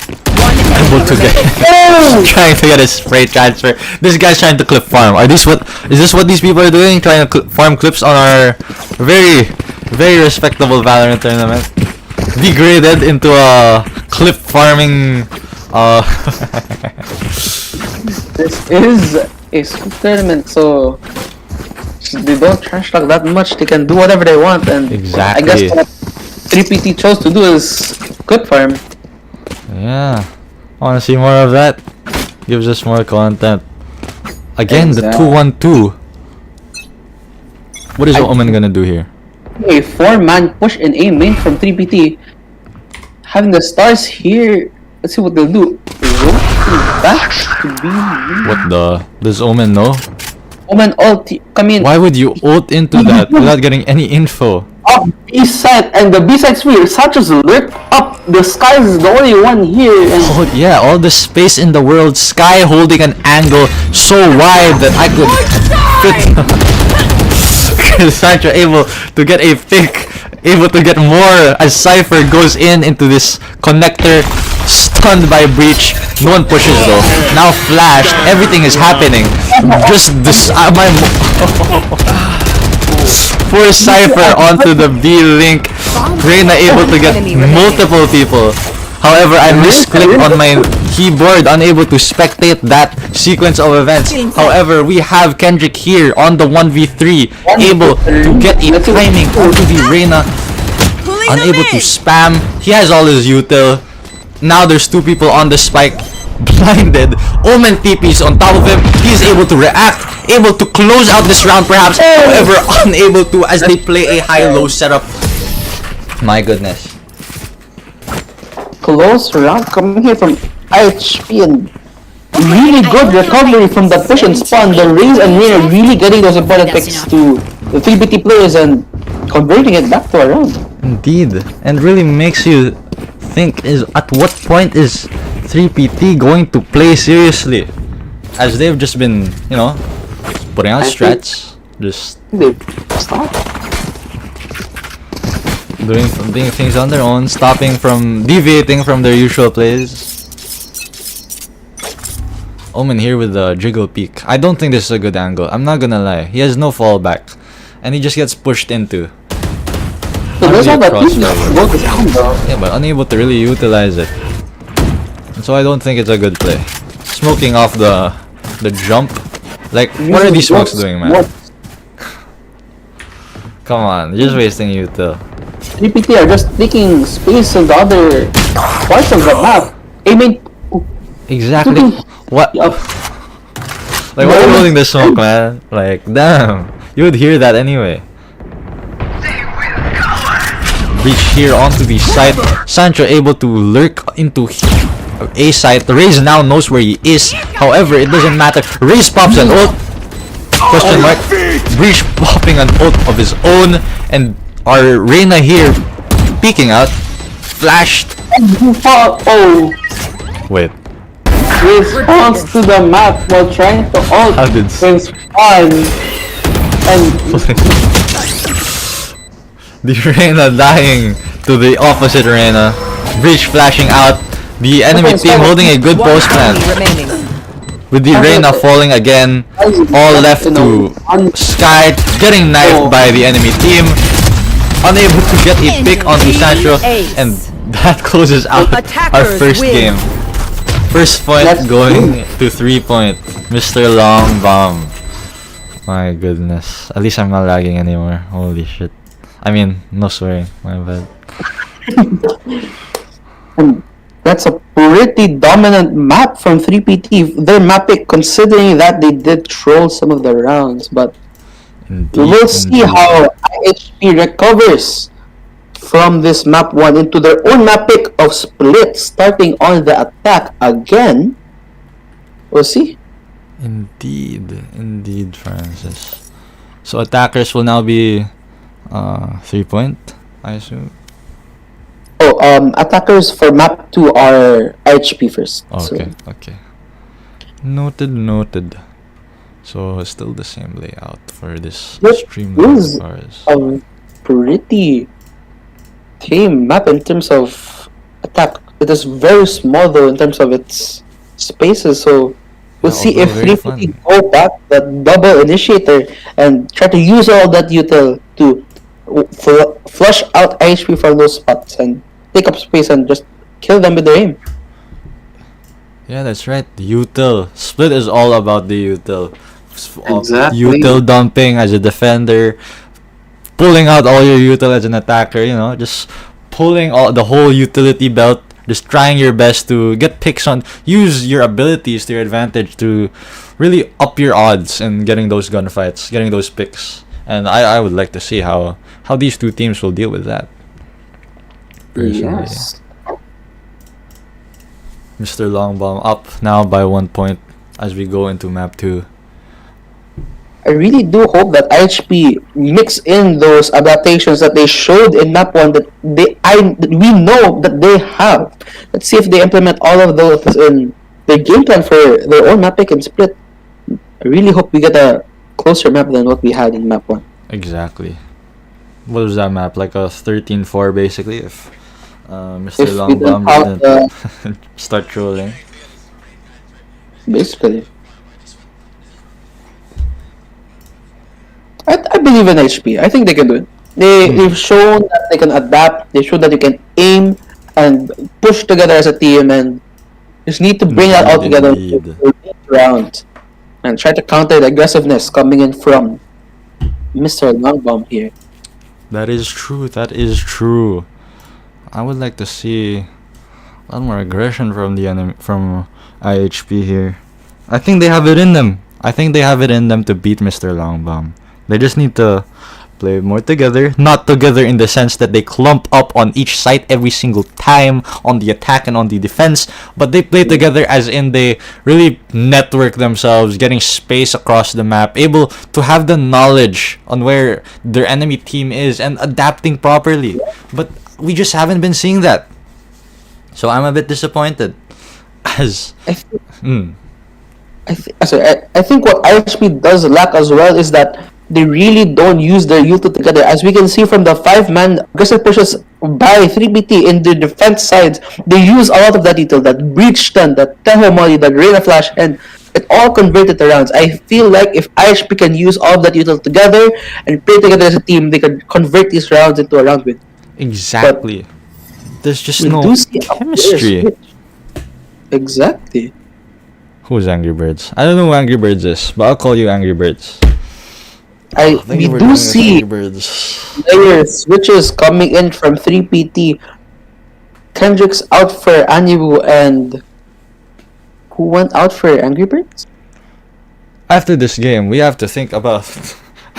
Able to get trying to get a spray transfer. This guy's trying to clip farm. Is this what these people are doing? Trying to farm clips on our very respectable Valorant tournament. Degraded into a clip farming This is a school tournament, so they don't trash talk that much. They can do whatever they want, and Exactly. I guess what 3PT chose to do is clip farm. Yeah. Wanna see more of that? Gives us more content. Again, the 2-1-2. What is Omen gonna do here? A 4-man push in A main from 3PT. Having the stars here, let's see what they'll do. Rotate back to B. What the? Does Omen know? Omen ult come in. Why would you ult into that without getting any info? Up B side, and the B side's weird. Sancho's lurk up. The Sky is the only one here, and Oh yeah, all the space in the world. Sky holding an angle so wide that I could fit. Sancho able to get a pick, able to get more as Cypher goes into this connector, stunned by breach. No one pushes though. Now flashed. Everything is happening. Just this. Poor Cypher onto the B link. Reyna able to get multiple people. However, I misclicked on my keyboard, unable to spectate that sequence of events. However, we have Kendrick here on the 1v3, able to get a timing onto the Reyna. Unable to spam. He has all his util. Now there's two people on the spike. Blinded. Omen TP's on top of him. He's able to react. Able to close out this round perhaps. However, unable to as they play a high-low setup. My goodness. close round coming here from IHP, and really good recovery from the push and spawn. The Raze and Rey are really getting those important picks to the 3BT players and converting it back to a round. Indeed, and really makes you think, is at what point is 3PT going to play seriously, as they've just been, you know, putting out strats, just They stop. doing things on their own, deviating from their usual plays. Omen here with the jiggle peek. I don't think this is a good angle. I'm not gonna lie. He has no fallback, and he just gets pushed into. So those are the Cross teams that level. go down though. Yeah, but unable to really utilize it. And so I don't think it's a good play. Smoking off the jump. Like, what are these smokes doing, man? Come on, you're just wasting util. 3PT are just taking space in the other parts of the map. Aiming. Exactly. What? Up. Like, why are you holding the smoke, man? Like, damn. You would hear that anyway. Reach here onto the site. Sancho able to lurk into A site. Raze now knows where he is. However, it doesn't matter. Raze pops an ult. Question mark. Breach popping an ult of his own. And our Reyna here peeking out. Flashed. Oh, Wait. response to the map while trying to ult How did and spawn. And The Reyna dying to the opposite Reyna. Breach flashing out. The enemy team holding a good One post plant. enemy remaining. With the Reyna falling again. All left to Sky. Getting knifed by the enemy team. Unable to get a pick onto Sancho. And that closes out our Attackers first win. game. First point going to 3 point. Mr. Long Bomb. My goodness. At least I'm not lagging anymore. Holy shit. I mean, no swearing. My bad. And that's a pretty dominant map from 3PT. Their mapping, considering that they did troll some of the rounds, but Indeed, we will see how IHP recovers from this map 1 into their own map pick of Split, starting on the attack again. We'll see. Indeed, Francis. So attackers will now be 3 point, I assume. Oh, attackers for map 2 are IHP first. Okay, okay. Noted. So it's still the same layout for this That streamline is of ours. a pretty tame map in terms of attack. It is very small though in terms of its spaces, so we'll Yeah, see if although very 350 go back that double initiator and try to use all that util to flush out IHP from those spots and take up space and just kill them with their aim. Yeah, that's right. The util. Split is all about the util. Exactly. Util dumping as a defender, pulling out all your util as an attacker. You know, just pulling all the whole utility belt. Just trying your best to get picks on. Use your abilities to your advantage to really up your odds in getting those gunfights, getting those picks. And I would like to see how these two teams will deal with that. Personally. Yes. Mr. Longbomb up now by 1 point as we go into map 2. I really do hope that IHP mix in those adaptations that they showed in map 1 that we know that they have. Let's see if they implement all of those in their game plan for their own map pick and split. I really hope we get a closer map than what we had in map 1. Exactly. What was that map? Like a 13-4 basically if Mr. If we don't Longbomb have didn't start trolling. Basically. I believe in HP. I think they can do it. They've shown that they can adapt. They showed that they can aim and push together as a team, and just need to bring that all together Indeed. in the round and try to counter the aggressiveness coming in from Mr. Longbomb here. That is true. I would like to see a lot more aggression from the enemy, from IHP here. I think they have it in them. To beat Mr. Longbomb. They just need to play more together. Not together in the sense that they clump up on each site every single time on the attack and on the defense, but they play together as in they really network themselves, getting space across the map, able to have the knowledge on where their enemy team is and adapting properly. But we just haven't been seeing that. So I'm a bit disappointed. As I think what IHP does lack as well is that they really don't use their util together. As we can see from the 5-man aggressive pushes by 3BT in the defense sides, they use a lot of that util, that breach stun, that Teho molly, that Reyna flash, and it all converted to rounds. I feel like if IHP can use all of that util together and play together as a team, they can convert these rounds into a round win. exactly. There's just We no do see a chemistry. player switch. Exactly. Who's Angry Birds? I don't know who Angry Birds is, but I'll call you Angry Birds. We do see Birds. player switches coming in from 3PT. Kendrick's out for Anibu, and who went out for Angry Birds? After this game, we have to think about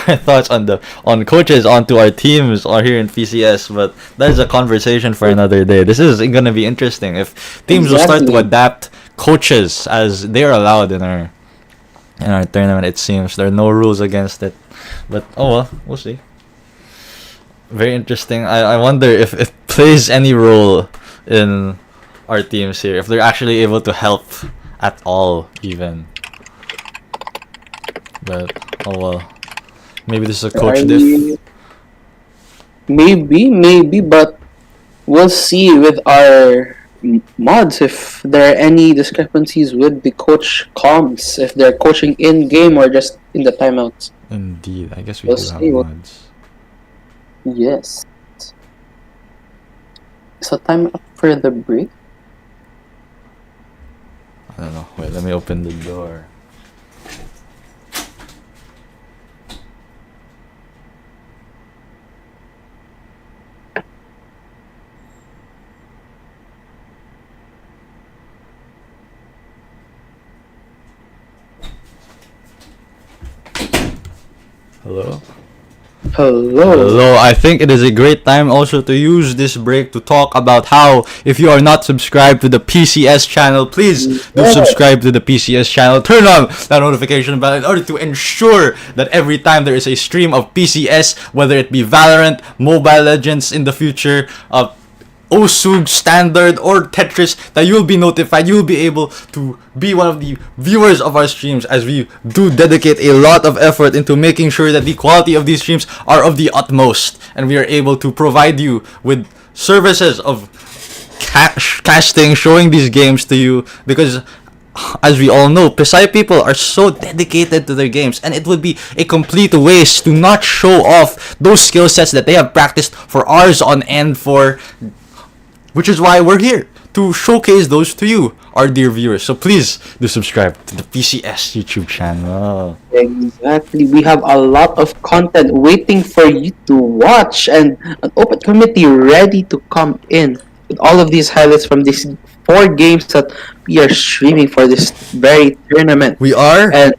our thoughts on coaches onto our teams or here in PCS, but that is a conversation for another day. This is gonna be interesting if teams will start to Exactly. adapt coaches as they are allowed in our tournament. It seems there are no rules against it, but oh well, we'll see. Very interesting. I wonder if it plays any role in our teams here, if they're actually able to help at all even. But oh well. Maybe this is a coach diff. Maybe, but we'll see with our mods if there are any discrepancies with the coach comms, if they're coaching in game or just in the timeouts. Indeed, I guess we We'll do have see what- mods. Yes. So time up for the break. I don't know. Wait, let me open the door. Hello? Hello, I think it is a great time also to use this break to talk about how, if you are not subscribed to the PCS channel, please do subscribe to the PCS channel. Turn on that notification bell in order to ensure that every time there is a stream of PCS, whether it be Valorant, Mobile Legends in the future, Osug, Standard, or Tetris, that you'll be notified. You'll be able to be one of the viewers of our streams, as we do dedicate a lot of effort into making sure that the quality of these streams are of the utmost, and we are able to provide you with services of casting, showing these games to you, because as we all know, Pisay people are so dedicated to their games, and it would be a complete waste to not show off those skill sets that they have practiced for hours on end for. Which is why we're here, to showcase those to you, our dear viewers. So please do subscribe to the PCS YouTube channel. Exactly. We have a lot of content waiting for you to watch, and an open committee ready to come in with all of these highlights from these 4 games that we are streaming for this very tournament. We are? And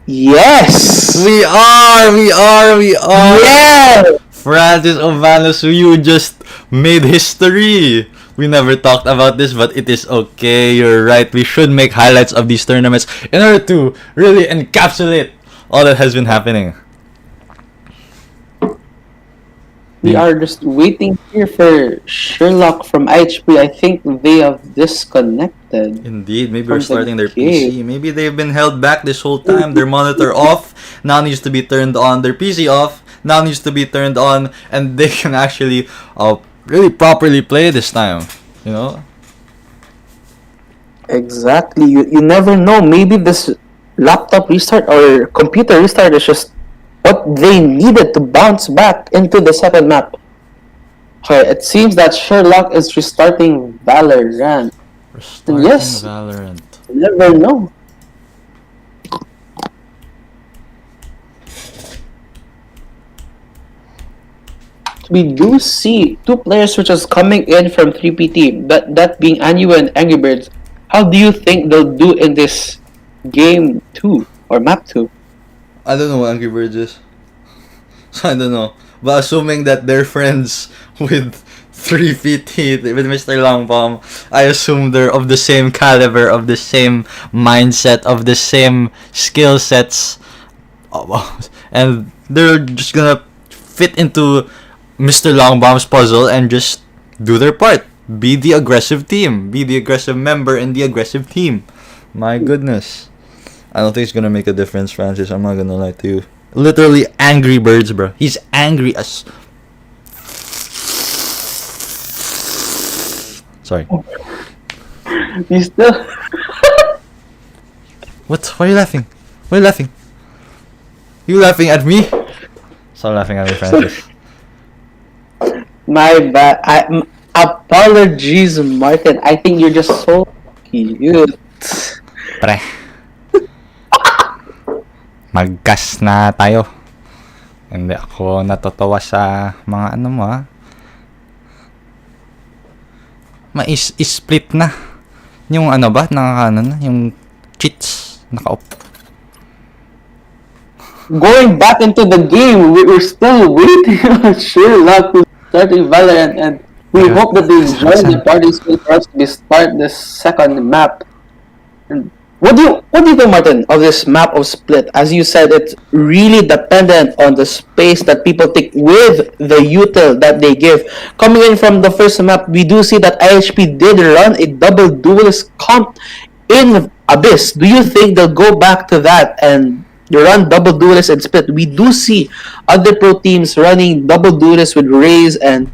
yes! We are! Yeah! Francis Ovanos, you just made history. We never talked about this, but it is okay. You're right. We should make highlights of these tournaments in order to really encapsulate all that has been happening. We are just waiting here for Sherlock from IHP. I think they have disconnected. Indeed, maybe From we're the starting their game. PC. Maybe they've been held back this whole time. Their monitor off, now needs to be turned on. Their PC off, now needs to be turned on, and they can actually really properly play this time. You know? Exactly. You never know. Maybe this laptop restart or computer restart is just what they needed to bounce back into the second map. Okay, it seems that Sherlock is restarting Valorant. Restarting Yes. Valorant. You never know. We do see 2 player switches coming in from 3PT, that being Anu and Angry Birds. How do you think they'll do in this game 2 or map 2? I don't know what Angry Birds is. So I don't know. But assuming that they're friends with 3PT, with Mr. Longbomb, I assume they're of the same caliber, of the same mindset, of the same skill sets. And they're just gonna fit into Mr. Longbomb's puzzle and just do their part. Be the aggressive team. Be the aggressive member in the aggressive team. My goodness. I don't think it's gonna make a difference, Francis. I'm not gonna lie to you. Literally Angry Birds, bro. He's angry as... Sorry. You still... What? Why are you laughing? Why are you laughing? You laughing at me? Stop laughing at me, Francis. My bad. Apologies, Martin. I think you're just so cute. Pre. Mag-gas na tayo. Hindi ako natutuwa sa mga ano mo, ha? Ma-split na. Yung ano ba? Yung cheats. Naka-off. Going back into the game, we're still waiting on Sherlock to start Valorant, and we hope that they join the party soon for us to start this second map. And what do you think, Martin, of this map of Split? As you said, it's really dependent on the space that people take with the util that they give. Coming in from the first map, we do see that IHP did run a double duelist comp in Abyss. Do you think they'll go back to that and You run double duelist and split. We do see other pro teams running double duelist with Raze and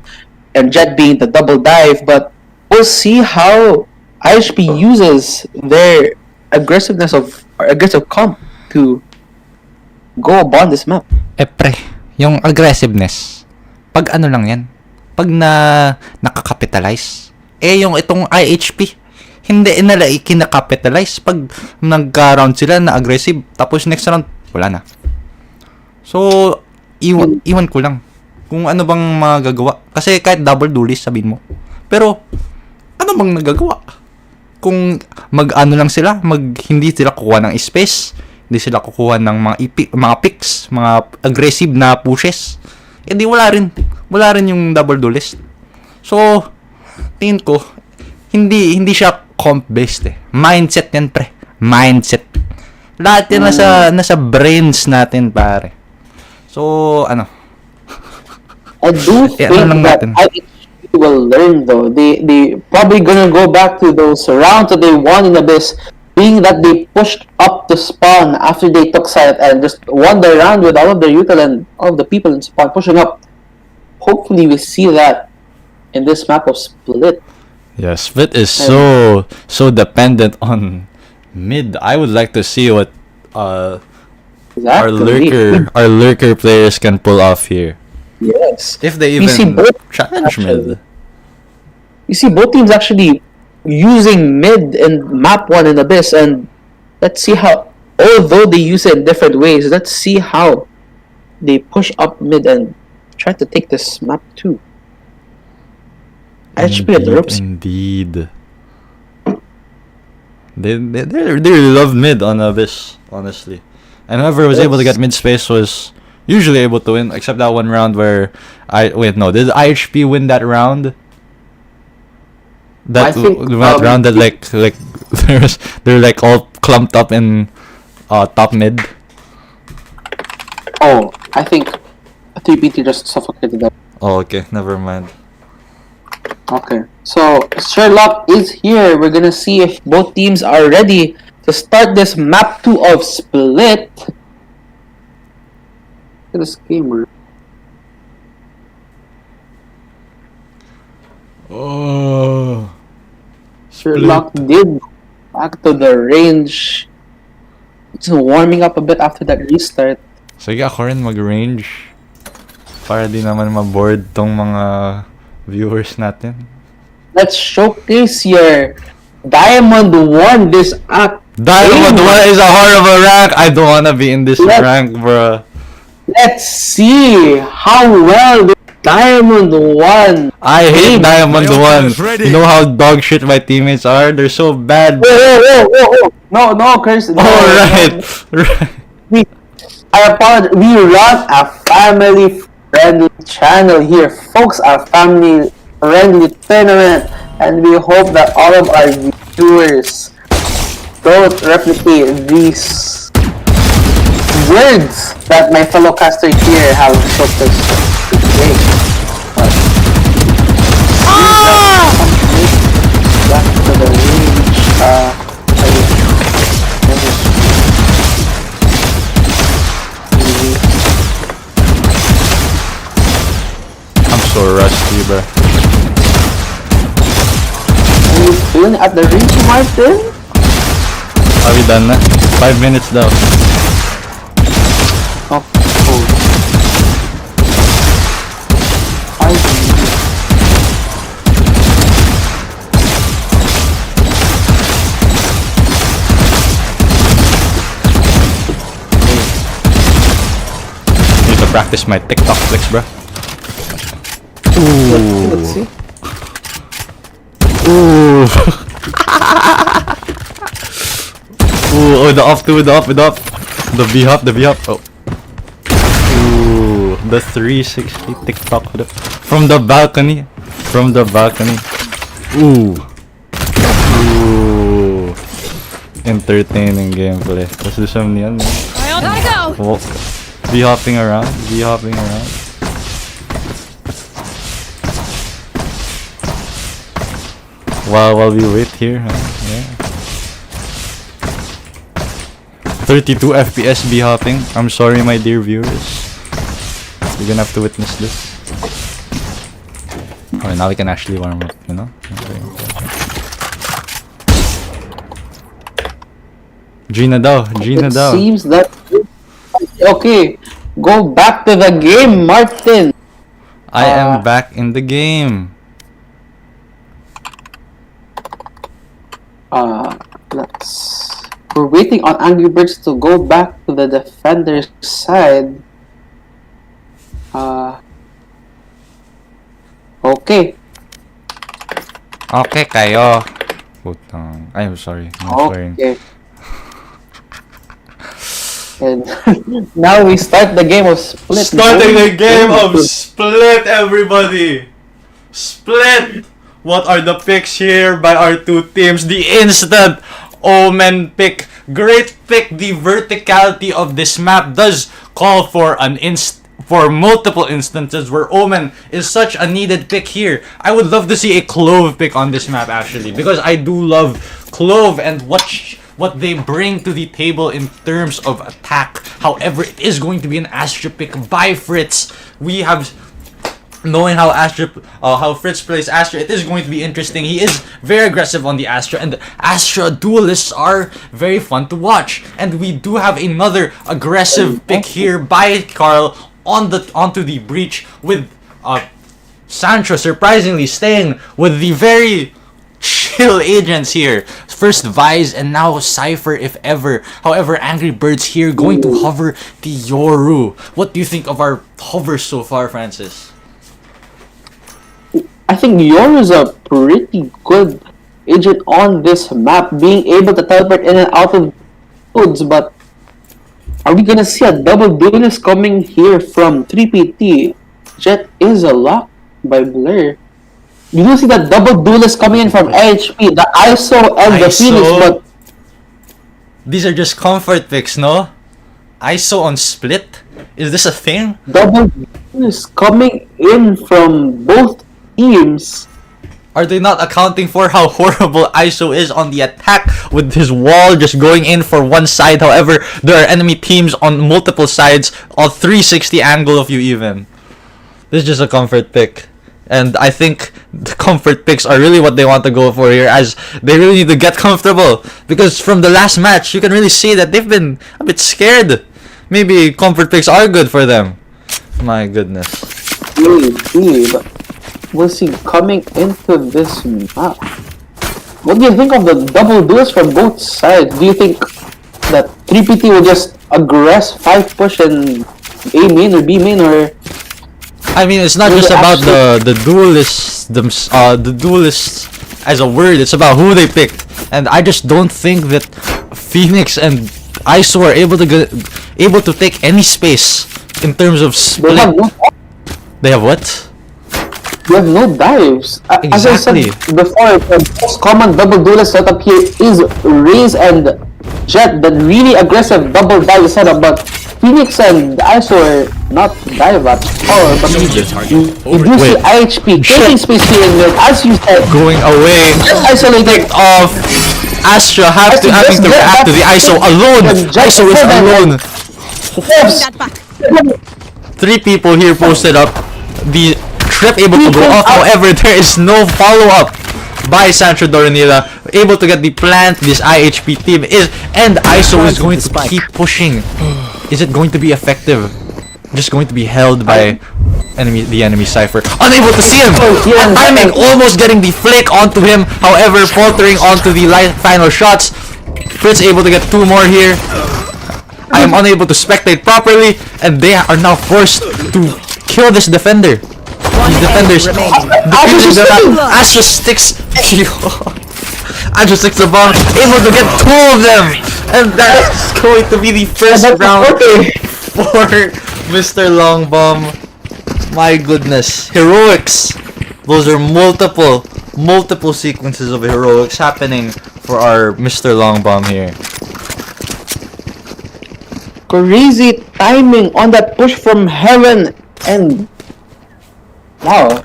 Jet being the double dive, but we'll see how IHP uses their aggressiveness or aggressive comp to go upon this map. Pre, yung aggressiveness, pag ano lang yan, pag nakakapitalize, yung itong IHP, hindi nila ikinakapitalize pag nagka-round sila na aggressive, tapos next round, wala na. So, iwan ko lang kung ano bang magagawa. Kasi kahit double duelist, sabihin mo. Pero, ano bang nagagawa? Kung mag-ano lang sila, hindi sila kukuha ng space, hindi sila kukuha ng mga picks, mga aggressive na pushes, di wala rin yung double duelist. So, tingin ko, hindi siya comp-based Mindset yan, pre. Mindset. Lahat yan nasa brains natin, pare. So, ano? I do think that IHP will learn though. They probably gonna go back to those rounds that they won in Abyss, being that they pushed up the spawn after they took site and just won the round with all of their util and all of the people in spawn pushing up. Hopefully we see that in this map of Split. Yeah, Split is so dependent on mid. I would like to see what our lurker players can pull off here. Yes. If they even challenge mid. You see both teams actually using mid in map 1 in Abyss, and let's see how, although they use it in different ways, let's see how they push up mid and try to take this map too. HP at the ropes. Indeed. They really love mid on Abyss, honestly. And whoever was able to get mid space was usually able to win, except that one round where did IHP win that round? That round that like they're like all clumped up in top mid. Oh, I think 3PT just suffocated them. Oh, okay, never mind. Okay, so Sherlock is here. We're gonna see if both teams are ready to start this map 2 of Split. Look at this gamer. Oh, Sherlock did go back to the range. It's warming up a bit after that restart. sige ako rin mag-range para di naman ma-board tong mga viewers natin. Let's showcase your Diamond 1 this act. Diamond 1 is a horrible rank. I don't wanna be in this rank, bro. Let's see how well the Diamond 1. I hate Diamond 1. You know how dog shit my teammates are? They're so bad. Whoa. No, Chris. No, right. I apologize. We run a family-friendly channel here, folks. A family-friendly tournament, and we hope that all of our viewers don't replicate these words that my fellow caster here have showcased today. Back to the range. I'm so rusty, bro. Are you feeling at the range, Martin? Are we done na? 5 minutes daw. Oh. 5 minutes. Need to practice my TikTok flicks, bro. Let's see. Ooh. Ooh, the off. The V-hop. Oh. Ooh, the 360 TikTok from the balcony. Ooh. Entertaining gameplay. Let's do some neon. Oh. V-hopping around. While we wait here, huh? Yeah. 32 FPS B hopping. I'm sorry, my dear viewers. You're gonna have to witness this. Okay, now we can actually warm up, you know? Okay. Gina daw. It seems that... Okay, go back to the game, Martin. I am back in the game. We're waiting on Angry Birds to go back to the defender's side. Okay. Okay kayo. Putang. I'm sorry. I'm swearing. Okay. And now we start the game of Split. Starting the game of Split, everybody! Split! What are the picks here by our two teams? The instant Omen pick. Great pick. The verticality of this map does call for for multiple instances where Omen is such a needed pick here. I would love to see a Clove pick on this map actually, because I do love Clove and what they bring to the table in terms of attack. However, it is going to be an Astra pick by Fritz. We have, knowing how Fritz plays Astra, it is going to be interesting. He is very aggressive on the Astra, and the Astra duelists are very fun to watch. And we do have another aggressive pick here by Carl onto the breach, with Sancho surprisingly staying with the very chill agents here. First Vise and now Cypher if ever. However, Angry Birds here going to hover the Yoru. What do you think of our hovers so far, Francis? I think Yoru is a pretty good agent on this map, being able to teleport in and out of woods, but are we gonna see a double duelist coming here from 3PT? Jet is a lock by Blair. You do see that double duelist coming in from HP, the ISO and the Phoenix, but these are just comfort picks, no? ISO on Split? Is this a thing? Double duelist coming in from both teams. Are they not accounting for how horrible ISO is on the attack, with his wall just going in for one side? However, there are enemy teams on multiple sides, a 360 angle of you even. This is just a comfort pick. And I think the comfort picks are really what they want to go for here, as they really need to get comfortable. Because from the last match, you can really see that they've been a bit scared. Maybe comfort picks are good for them. My goodness. Maybe, but we'll see coming into this map. What do you think of the double duels from both sides? Do you think that 3PT will just aggress 5 push and A main or B main, or... I mean, it's not just about the duelists, the duelists as a word. It's about who they picked, and I just don't think that Phoenix and ISO are able to take any space in terms of Split. They have what? They have no dives. Exactly. As I said before, the most common double duelist setup here is Raze and Jet, the really aggressive double dive setup, but Phoenix and ISO are not dive at all, but you do see IHP taking space here in mid, as you said. Going away. Isolated off. Astra having to react to the ISO alone. ISO is alone. Three people here posted up. The trip able to go off. However, there is no follow-up by Sancho Doronila, able to get the plant. This IHP team is, and ISO is going to keep pushing. Is it going to be effective? Just going to be held by the enemy Cypher. Unable to see him! Timing almost getting the flick onto him, however faltering onto the final shots. Fritz able to get 2 more here. I am unable to spectate properly, and they are now forced to kill this defender. These defenders defending the map. Astra sticks the bomb, able to get 2 of them, and that's going to be the first round for Mr. Long Bomb. My goodness, heroics. Those are multiple sequences of heroics happening for our Mr. Long Bomb here. Crazy timing on that push from Heaven, and wow.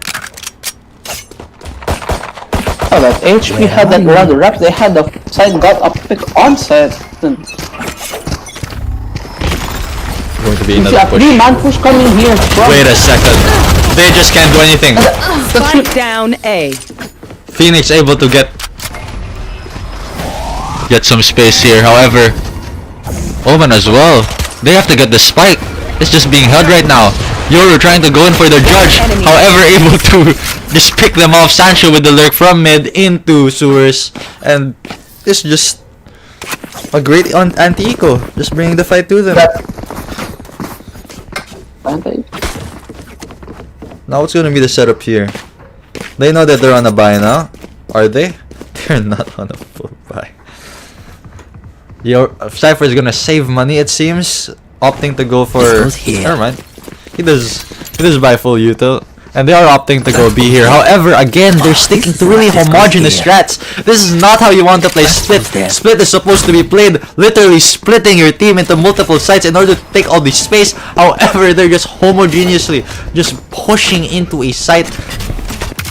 Oh, that HP had that round wrap. They had the side got a pick on set. going to be You see another a push. 3-man push coming here from... Wait a second. They just can't do anything. Spike down A. Phoenix able to get some space here. However, Omen as well. They have to get the spike. It's just being held right now. Yoru trying to go in for the judge. However, able to just pick them off. Sancho with the lurk from mid into sewers. And it's just a great anti-eco. Just bringing the fight to them. Now what's gonna be the setup here? They know that they're on a buy now. Are they? They're not on a full buy. Cypher is gonna save money, it seems, opting to go for. Never mind. He does buy full util, and they are opting to go B here. However, again, they're sticking to really homogeneous strats. This is not how you want to play Split. Split is supposed to be played literally splitting your team into multiple sites in order to take all the space. However, they're just homogeneously just pushing into a site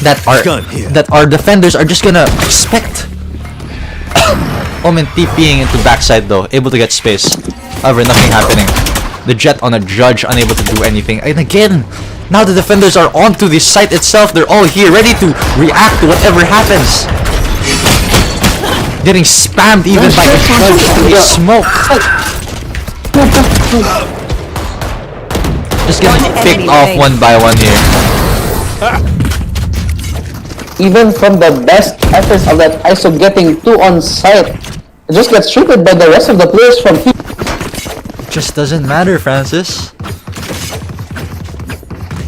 that our defenders are just gonna expect. Omen TPing into backside though, able to get space. However, nothing happening. The Jet on a judge, unable to do anything. And again, now the defenders are onto the site itself. They're all here, ready to react to whatever happens. Getting spammed even by the judge through a smoke. Just getting picked off one by one here. Even from the best efforts of that ISO getting 2 on site, it just gets treated by the rest of the players from here. Just doesn't matter, Francis.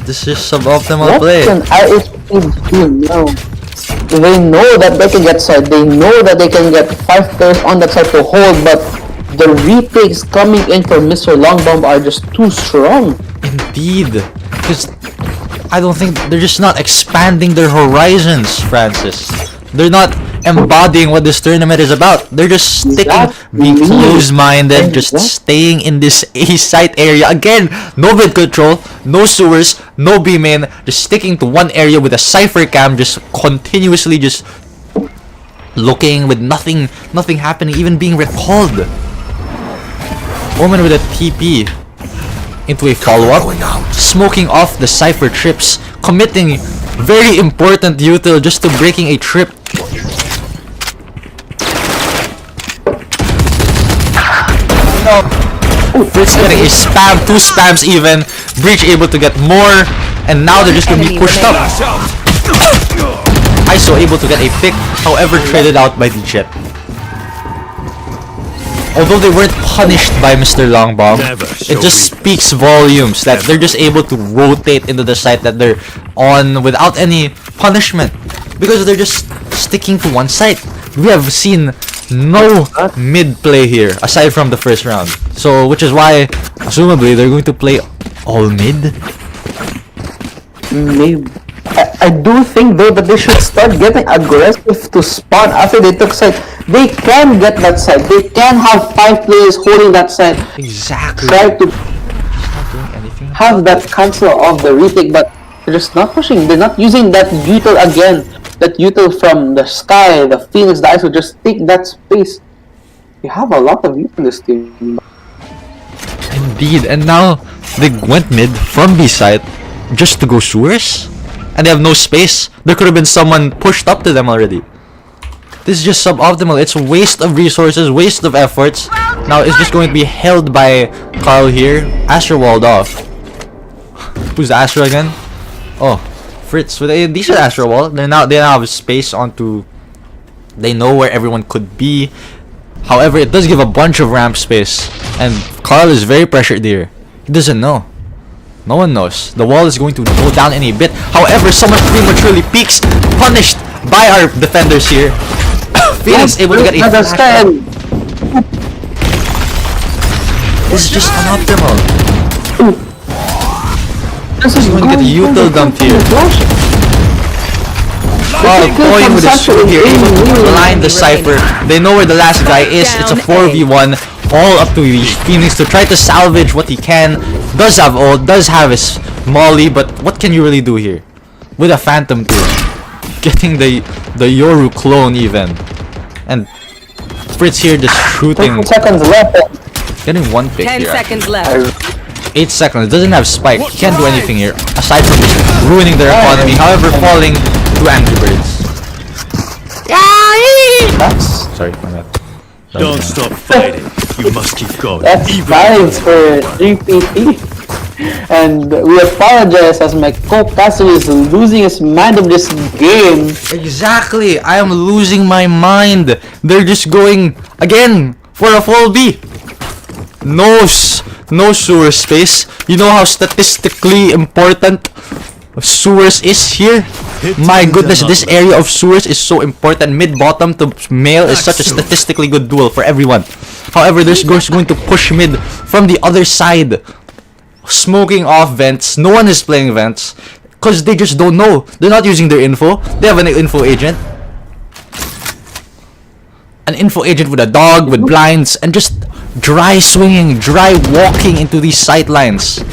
This is suboptimal play. What can ISP do now? They know that they can get side, they know that they can get 5 players on that side to hold, but the retakes coming in from Mr. Longbomb are just too strong. Indeed. Because I don't think they're just not expanding their horizons, Francis. They're not embodying what this tournament is about. They're just sticking, being close-minded, just staying in this A site area. Again, no mid control, no sewers, no B main, just sticking to one area with a Cypher cam, just continuously just looking with nothing happening, even being recalled. Omen with a TP into a follow-up, smoking off the Cypher trips, committing very important util just to breaking a trip. Fritz getting a spam, 2 spams even, Breach able to get more, and now they're just gonna be pushed up. ISO able to get a pick, however traded out by the Jet. Although they weren't punished by Mr. Longbomb, it just speaks volumes that they're just able to rotate into the site that they're on without any punishment, because they're just sticking to one site. We have seen no mid play here aside from the first round, so which is why assumably they're going to play all mid. Maybe. I do think though that they should start getting aggressive to spawn after they took side. They can get that side. They can have 5 players holding that side. Exactly. Try to have that cancel of the retake, but they're just not pushing. They're not using that util again. That util from the sky, the Phoenix, the ice will just take that space. You have a lot of util in this team. Indeed, and now they went mid from B side just to go sewers, and they have no space. There could have been someone pushed up to them already. This is just suboptimal. It's a waste of resources, waste of efforts. Now it's just going to be held by Carl here. Astra walled off. Who's Astra again? Oh, Fritz with a decent Astra wall. They now have space onto. They know where everyone could be. However, it does give a bunch of ramp space, and Carl is very pressured here. He doesn't know. No one knows. The wall is going to go down in a bit. However, someone prematurely peeks, punished by our defenders here. Phoenix able to get a flash. This is just unoptimal. This is going to get util dumped here. Wow, Coin with his shield here, able to blind the Cypher. They know where the last guy is. It's a 4v1. All up to Phoenix to try to salvage what he can. Does have ult, does have his molly, but what can you really do here? With a Phantom too. Getting the Yoru clone even. And Fritz here just shooting. 10 seconds left. Getting one pick 10 here. seconds left. 8 seconds. Doesn't have spike. Can't do anything here aside from just ruining their economy. However, falling to Angry Birds. That's Sorry, my bad. Don't stop fighting. You must keep going. that's vibes for 3PT. And we apologize as my co-caster is losing his mind of this game. Exactly. I am losing my mind. They're just going again for a full B. No sewer space. You know how statistically important sewers is here? My goodness, this area of sewers is so important. Mid-bottom to male is such a statistically good duel for everyone. However, there's going to push mid from the other side. Smoking off vents. No one is playing vents because they just don't know. They're not using their info. They have an info agent. An info agent with a dog, with blinds, and just dry swinging, dry walking into these sight lines.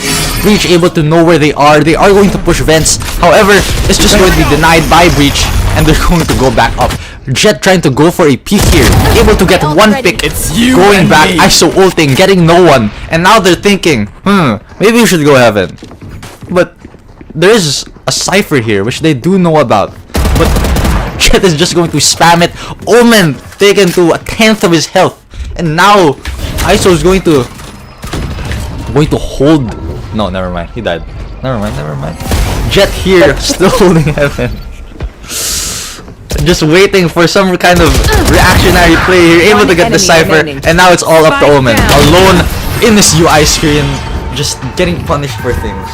Breach able to know where they are. They are going to push vents. However, it's just going to be denied by Breach, and they're going to go back up. Jet trying to go for a peek here. Able to get one pick. Going back, ISO ulting, getting no one. And now they're thinking, maybe we should go heaven. But there is a cipher here, which they do know about. But Jet is just going to spam it. Omen taken to 1/10 of his health. And now ISO is going to hold. No, never mind. He died. Never mind. Jet here, still holding heaven. Just waiting for some kind of reactionary play here. Able to get the cipher. And now it's all up to Omen. Alone in this UI screen. Just getting punished for things.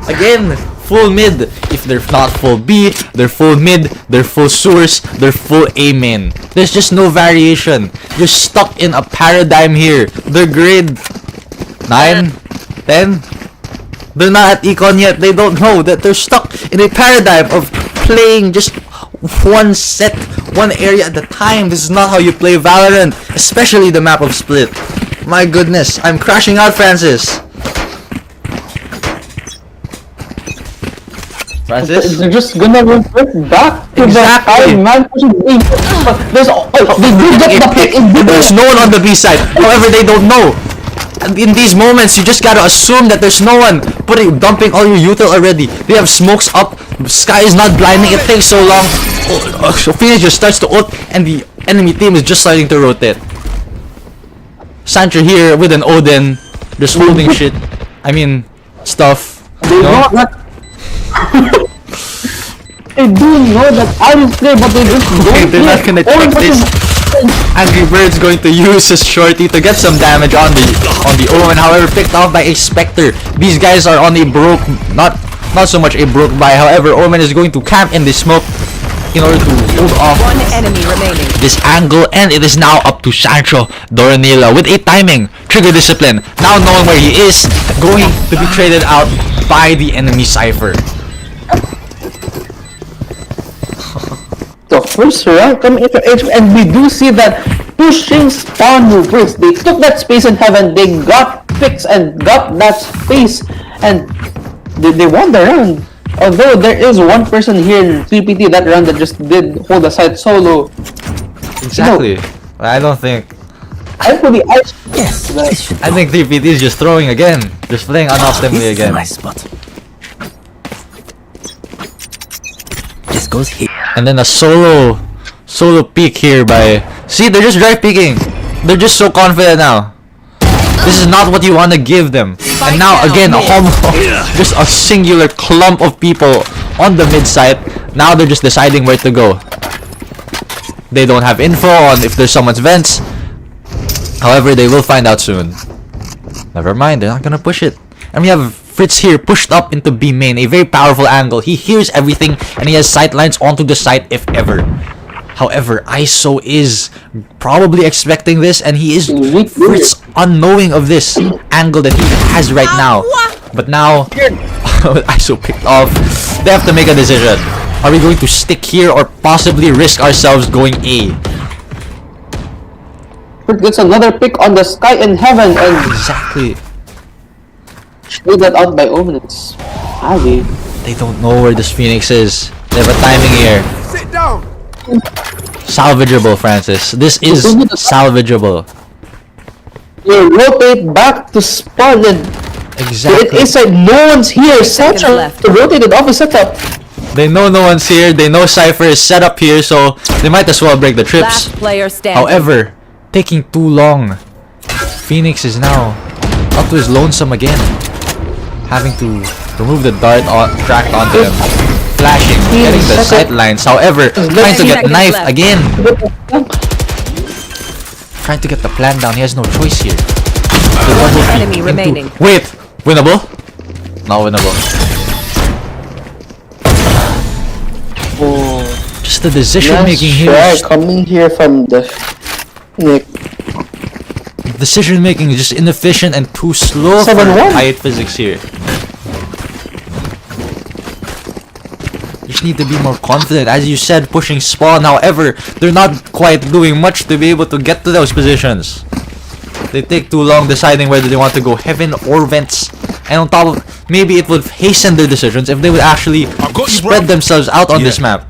Again, full mid. If they're not full B, they're full mid, they're full sewers, they're full A main. There's just no variation. You're stuck in a paradigm here. They're grade 9, 10. They're not at econ yet. They don't know that they're stuck in a paradigm of playing just one set, one area at a time. This is not how you play Valorant, especially the map of Split. My goodness, I'm crashing out, Francis. They're just gonna revert back to Exactly. the man pushing B. They do get the pick in B. There's no one on the B side. However, they don't know. And in these moments, you just gotta assume that there's no one dumping all your util already. They have smokes up. Sky is not blinding. It takes so long. So Phoenix just starts to ult, and the enemy team is just starting to rotate. Sancho here with an Odin, just holding shit. I mean, stuff. They know that. They do know that I will play, but they just don't. They're not gonna check this. Angry Bird's going to use his shorty to get some damage on the Omen. However, picked off by a Spectre. These guys are on a broke, not so much a broke buy. However, Omen is going to camp in the smoke in order to hold off One enemy remaining. this angle, and it is now up to Sancho Doranila with a timing, trigger discipline. Now knowing where he is, going to be traded out by the enemy Cypher. The first round coming into HP, and we do see that pushing spawn movers. They took that space in heaven, they got picks and got that space, and they won the round. Although there is one person here in 3PT that round that just did hold the side solo. Exactly. I don't think. I think 3PT is just throwing again, just playing unoptimally again. This goes here. And then a solo peek here by. See, they're just drive peeking. They're just so confident now. This is not what you want to give them. And now again, just a singular clump of people on the mid side. Now they're just deciding where to go. They don't have info on if there's someone's vents. However, they will find out soon. Never mind, they're not gonna push it. And we have Fritz here pushed up into B main, a very powerful angle. He hears everything and he has sight lines onto the site if ever. However, ISO is probably expecting this, and he is Fritz unknowing of this angle that he has right now. But now ISO picked off. They have to make a decision. Are we going to stick here or possibly risk ourselves going A? gets another pick on the Sky in heaven, and Exactly. showed that out by Omen. It's heavy. They don't know where this Phoenix is. They have a timing here. Sit down. Salvageable, Francis. This is salvageable. They rotate back to spawn, and Exactly. It's like no one's here. Seconds Such left. a rotated office setup. They know no one's here. They know Cypher is set up here, so they might as well break the trips. Last player standing. However, taking too long. Phoenix is now up to his lonesome again. Having to remove the dart tracked onto him. Flashing, getting the sight lines. However, trying to get knifed again. Trying to get the plan down. He has no choice here. The double peek enemy into- remaining. Wait, winnable? Not winnable. Just the decision making here. Nice try coming here from the Nick. Decision making is just inefficient and too slow for 7-1. high physics here. You just need to be more confident, as you said, pushing spawn. However, they're not quite doing much to be able to get to those positions. They take too long deciding whether they want to go heaven or vents. And on top of, maybe it would hasten their decisions if they would actually spread themselves out on this map.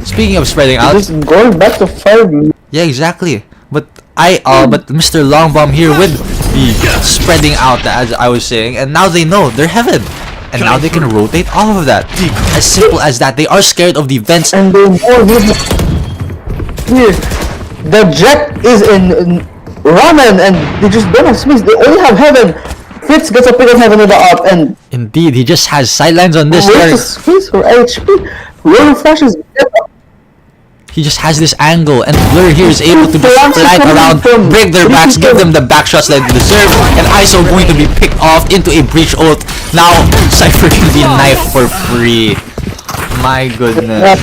Speaking of spreading out, Just going back to 5. yeah, exactly. But but Mr. Longbomb here with the spreading out, as I was saying, and now they know they're heaven, and now they can rotate all of that. As simple as that. They are scared of the vents. And they're more here. The jet is in ramen, and they just don't have space. They only have heaven. Fritz gets a pick of heaven with the up, and Indeed, he just has sidelines on this. where's the space for HP? Roller flashes. He just has this angle, and Blur here is able to just fly around, break their backs, give them the back shots that they deserve, and ISO going to be picked off into a breach ult. Now, Cypher can be knifed for free. My goodness.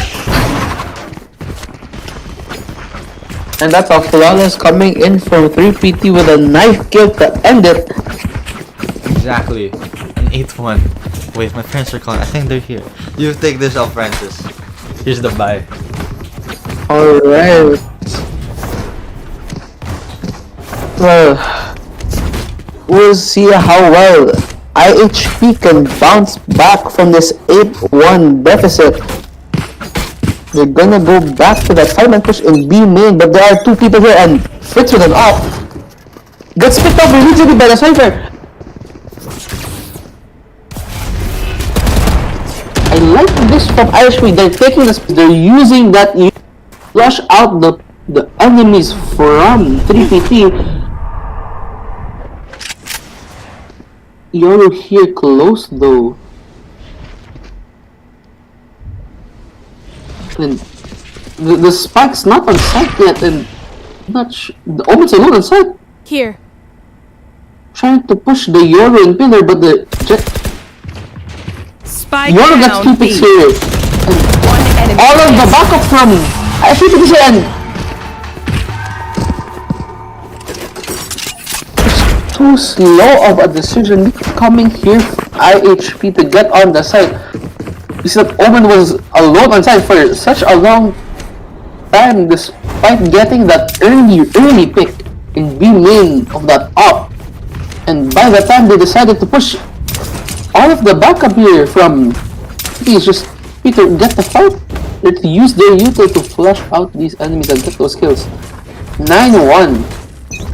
And that's a flawless coming in from 3PT with a knife kill to end it. Exactly. An 8-1. Wait, my parents are calling. I think they're here. You take this off, Francis. Here's the buy. Alright. Well, we'll see how well IHP can bounce back from this 8-1 deficit. They're gonna go back to that 5-man push in B main, but there are 2 people here and Fritz with an off. Gets picked up immediately by the Cypher. I like this from IHP. They're taking this. They're using that. Flush out the enemies from 3PT. Yoru here close though. And the spike's not on site yet, and the Omen's alone on site. Here. Trying to push the Yoru and pillar, but the jet. Spike Yoru gets 2 down picks B. here. One enemy. All of the backup from IHP to the end. It's too slow of a decision coming here for IHP to get on the side. You see that Omen was alone on side for such a long time despite getting that early pick in B main of that up. And by the time they decided to push all of the backup here from is just to get the fight, to use their util to flush out these enemies and get those kills. 9-1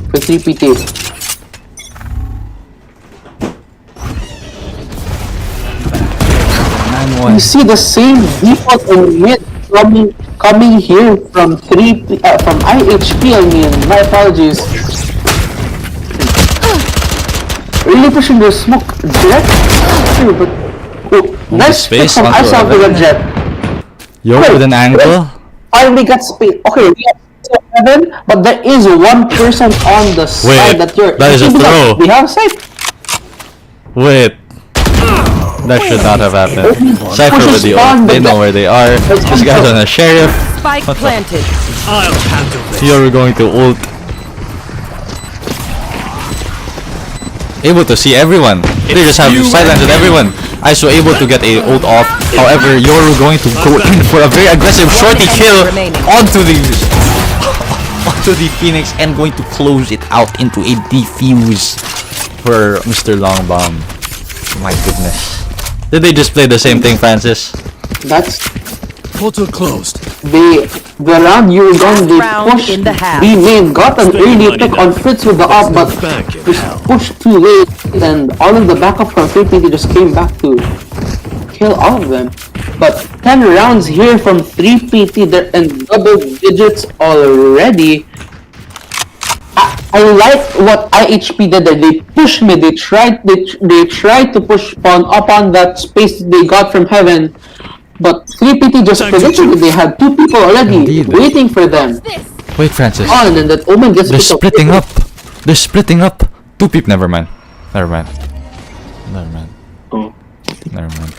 for 3PT. You see the same default in mid coming here from from IHP. I mean, my apologies. Really pushing the smoke jet, but nice pick from ISO to the jet. Yo, with an angle. Finally got space. Okay, we have 7, but there is one person on the side that you're. That is a throw. We have sight. Wait. That should not have happened. Cypher with the ult. They know where they are. This guy's on a sheriff. Spike planted. I'll handle this. You're going to ult. Able to see everyone. They just have sidelines with everyone. ISO able to get a ult off. However, Yoru going to go in for a very aggressive shorty kill onto the Phoenix and going to close it out into a defuse for Mr. Longbomb. My goodness. Did they just play the same thing, Francis? That's Portal closed. the round you were going, they Round pushed in the half. B main, got an early pick on Fritz with the up, but Bank in just hell. pushed too late, and all of the backup from 3PT just came back to kill all of them. But 10 rounds here from 3PT, they're in double digits already. I like what IHP did there. They pushed me. They tried to push up on that space they got from heaven. But 3PT just predicted it. They had two people already Indeed. waiting for them. Wait, Francis. On, and that Omen gets They're picked up. splitting up. They're splitting up. Two people. Never mind. Never mind. Never mind. Oh. Never mind.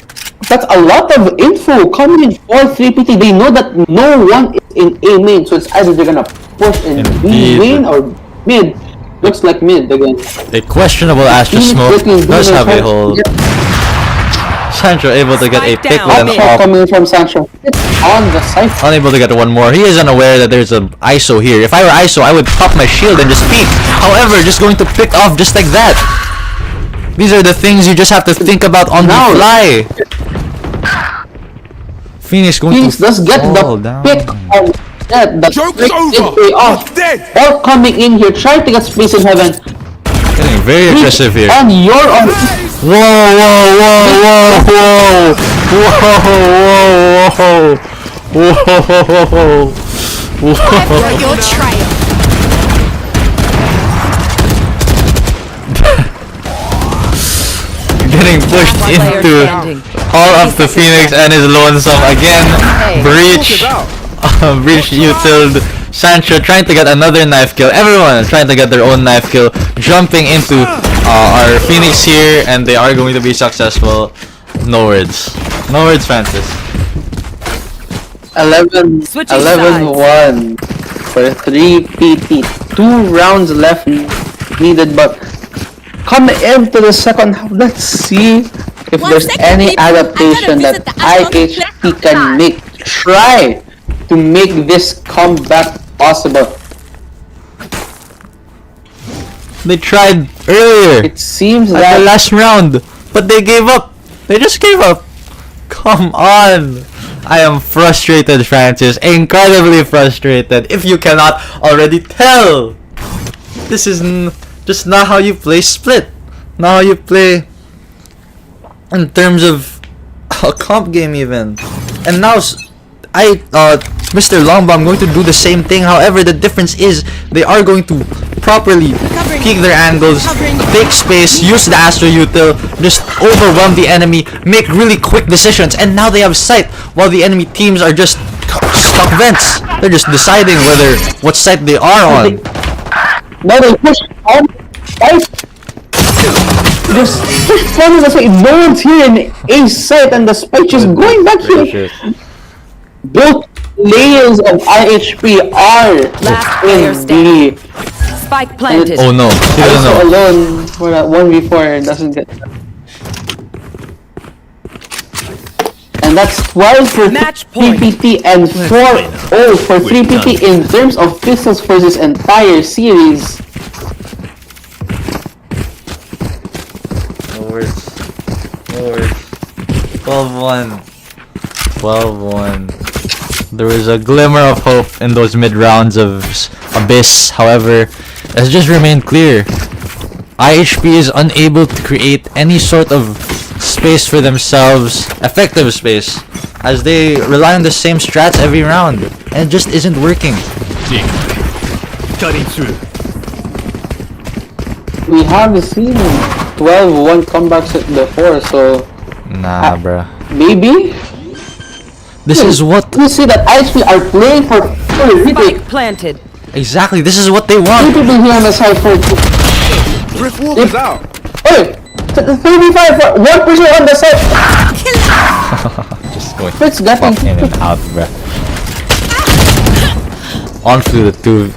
That's a lot of info coming in for 3PT. They know that no one is in A main, so it's either they're gonna push in B Indeed. main or mid. Looks like mid again. A questionable Astra smoke does have a hold. Sancho able to get a Spike pick down. with an Option op. coming from Sancho. It's on the side. Unable to get one more. He is unaware that there's an ISO here. If I were ISO, I would pop my shield and just peek. However, just going to pick off just like that. These are the things you just have to think about on Now- the fly. Phoenix going Phoenix to does get fall the down. pick on that. The pick is way off. Or coming in here, trying to get space in heaven. Getting very aggressive here. And you're on. Whoa, whoa, whoa, whoa, whoa, whoa, whoa, whoa, whoa. Your triumph. Getting pushed Player into standing. all up to Phoenix and his lonesome again. Breach, breach utiled. Sancho trying to get another knife kill. Everyone is trying to get their own knife kill. Jumping into our Phoenix here, and they are going to be successful. No words. No words, Francis. 11 Switching 11-1 for 3PT. 2 rounds left needed, but coming into the second half, let's see if One there's second, any people. I gotta adaptation visit that the Astros IHP player can outside. make. Try to make this comeback possible. They tried earlier It seems at the that last round, but they gave up. They just gave up. Come on. I am frustrated, Francis. Incredibly frustrated. If you cannot already tell, this is just not how you play Split. Not how you play in terms of a comp game even. And now Mr. Longbomb going to do the same thing. However, the difference is they are going to properly peek their angles, take space, use the Astro Util, just overwhelm the enemy, make really quick decisions, and now they have sight while the enemy teams are just stuck vents. They're just deciding what site they are on. now they push on. Right? Just push on the side. No one's here in A site, and the spike just going back here. Both layers of IHP are Last player in standing. the Spike planted. Oh no, he doesn't ISO know. alone for that 1v4 and doesn't get. And that's 12 for Match point. 3PT and 4-0 for 3PT in terms of pistols for this entire series. No words. No words. 12-1. 12-1. There was a glimmer of hope in those mid rounds of Abyss. However, it has just remained clear. IHP is unable to create any sort of space for themselves, effective space, as they rely on the same strats every round, and it just isn't working. Cutting through. We have seen 12-1 comebacks before, so Nah, bruh. maybe This is what we see that IHP are playing for retake. Spike planted. exactly. This is what they Three want. people here on the side for Rift Wolf is out. Hey! 35 for 1% on the side! Just going Fritz getting in and out, bruh. On through the two,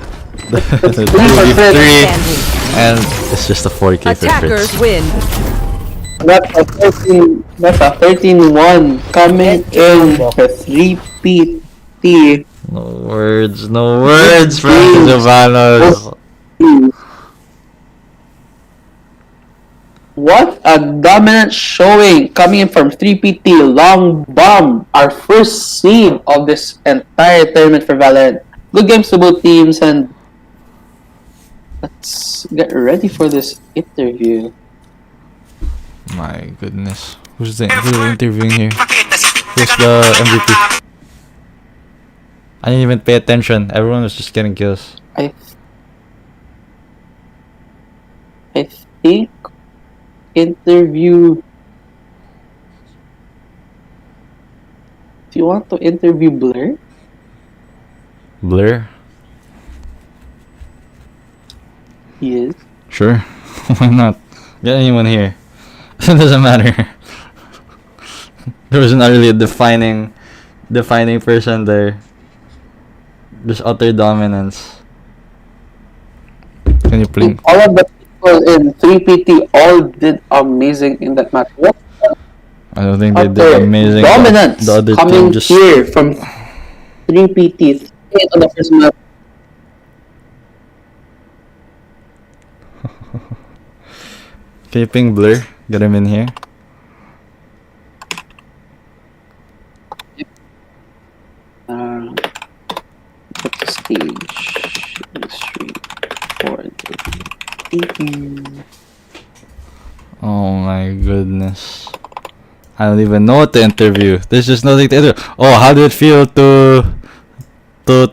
the 2v3, and it's just a 40k for Attackers Fritz. win. That's a 13-1 coming in for 3PT. No words, Francis Jovanos. What a dominant showing coming in from 3PT Long Bomb, our first seed of this entire tournament for Valorant. Good games to both teams, and let's get ready for this interview. My goodness. Who's interviewing here? Who's the MVP? I didn't even pay attention. Everyone was just getting kills. I think interview. Do you want to interview Blur? Blur? Yes. Sure. Why not? Get anyone here. It doesn't matter. There was not really a defining person there. Just utter dominance. Can you please? All of the people in 3PT all did amazing in that match. What I don't think they did amazing. dominance The other coming team just here from 3PT on the first map. Can you ping Blur? Get him in here. Set the stage. Industry. Oh my goodness. I don't even know what to interview. There's just nothing to interview. Oh, how did it feel to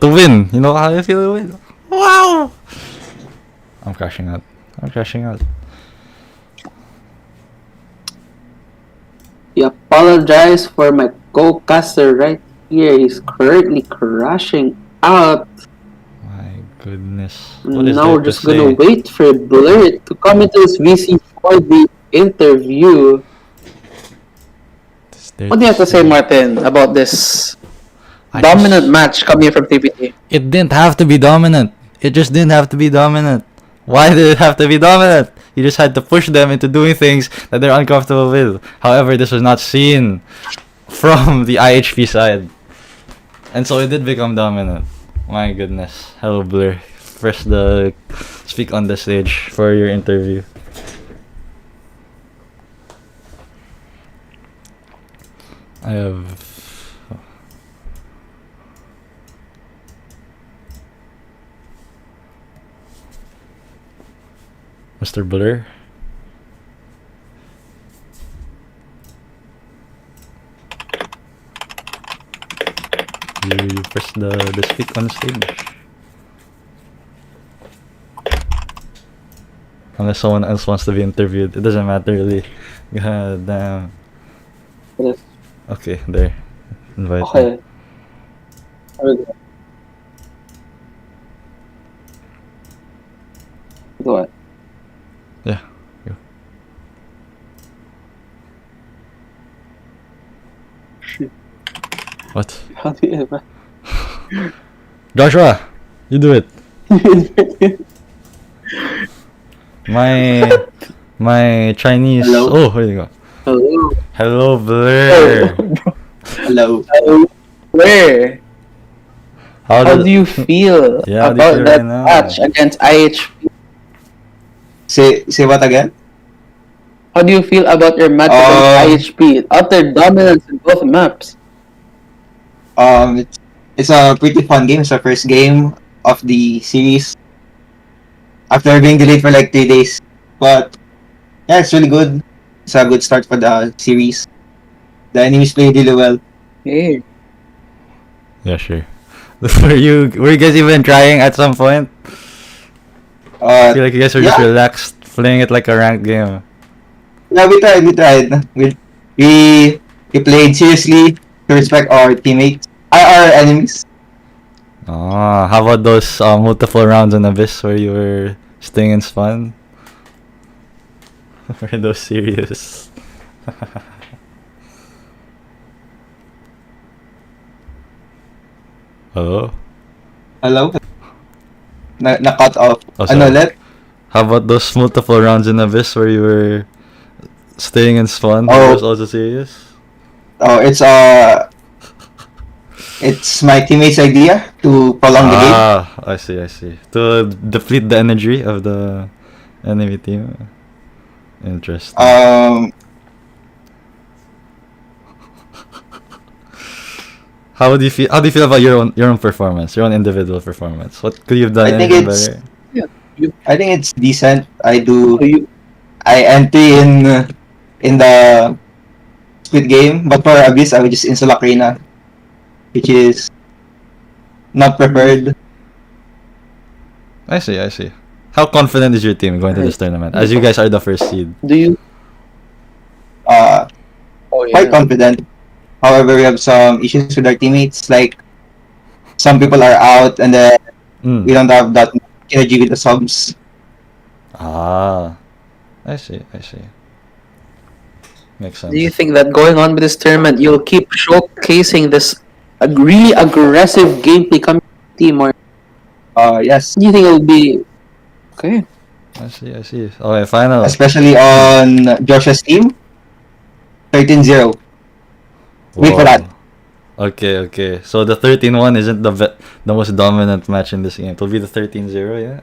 win? You know how did it feel to win? Wow! I'm crashing out. We apologize for my co-caster right here. He's currently crashing out. My goodness. What is Now there we're to just gonna say? wait for Blur to come into this VC for the interview. What do you have to say, Martin, about this dominant match coming from TPT? It didn't have to be dominant. It just didn't have to be dominant. Why did it have to be dominant? You just had to push them into doing things that they're uncomfortable with. However, this was not seen from the IHP side. And so it did become dominant. My goodness. Hello, Blur. First, speak on the stage for your interview. I have... Mr. Blur. You press the speak on stage. Unless someone else wants to be interviewed, it doesn't matter really. God damn. Yes. Okay, there. Invite me. Okay. There we go. Go ahead. Yeah. Go. Shit. What? How do you Joshua, you do it. My Chinese. Hello? Oh, here you go. Hello. Hello, Blur. Hello. Where? How did- do you feel Yeah, how do you about feel that right now? match against IHP? Say what again? How do you feel about your match against IHP? Utter dominance in both maps. It's a pretty fun game. It's our first game of the series after being delayed for like 3 days. But yeah, it's really good. It's a good start for the series. The enemies play really well. Hey. Yeah, sure. Were you guys even trying at some point? I feel like you guys were just yeah. relaxed, playing it like a ranked game. Yeah, we tried. We played seriously to respect our teammates, our enemies. Ah, how about those multiple rounds in Abyss where you were staying in spawn? Were those serious? Hello? Hello? Na-cut off. Oh, Ano sorry. ulit? How about those multiple rounds in Abyss where you were staying in spawn? Oh. Were those also serious? Oh, it's my teammates' idea to prolong the game. Ah, I see. To deplete the energy of the enemy team. Interesting. How do you feel? How do you feel about your own performance, your own individual performance? What could you have done I think anything it's better? I think it's decent. I enter in the Squid Game, but for Abyss I would just insta Reyna, which is not prepared. I see. I see. How confident is your team going to this tournament? As you guys are the first seed. Do you? Quite confident. However, we have some issues with our teammates. Like some people are out, and then we don't have that energy with the subs. Ah, I see. I see. Makes sense. Do you think that going on with this tournament, you'll keep showcasing this Really aggressive gameplay coming from the team, or Yes, do you think it'll be okay? I see. I see. Okay, final. especially on Josh's team. 13-0. Wait for that. Okay, okay. So the 13-1 isn't the most dominant match in this game. It'll be the 13-0, yeah?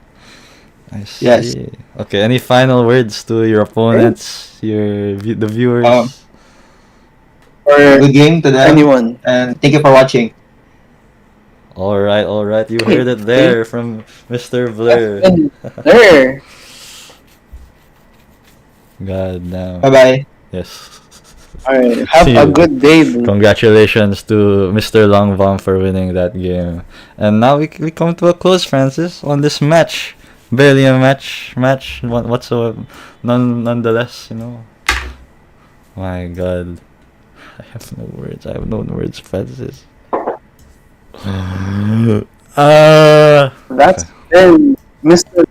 I see. Yes. Okay, any final words to your opponents, the viewers? Good game to them. Anyone? And thank you for watching. All right. You heard it there from Mr. Blur. There. God damn. Bye-bye. Yes. Alright, have See a you. good day, bro. Congratulations to Mr. Longbomb for winning that game. And now we come to a close, Francis, on this match. Barely a match whatsoever. Nonetheless, you know. My God. I have no words. Francis. That's been Mr.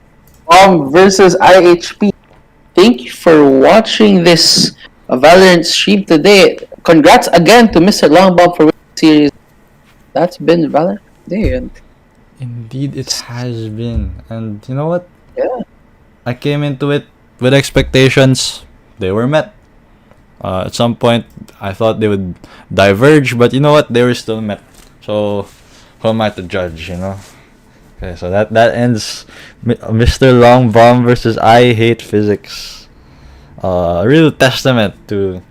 Bomb versus IHP. Thank you for watching this Valorant stream today. Congrats again to Mr. Longbomb for winning the series. That's been Valorant today. And Indeed, it has been. And you know what? yeah, I came into it with expectations. They were met. At some point, I thought they would diverge, but you know what? They were still met. So, who am I to judge, you know? Okay, so that ends Mr. Longbomb versus I Hate Physics. A real testament to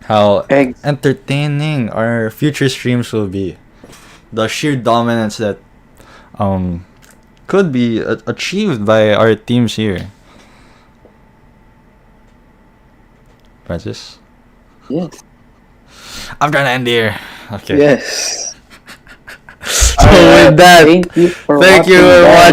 how entertaining our future streams will be. The sheer dominance that could be achieved by our teams here. Francis? yes. I'm trying to end here. Okay. Yes. So with that, Thank you for thank you watching, for guys.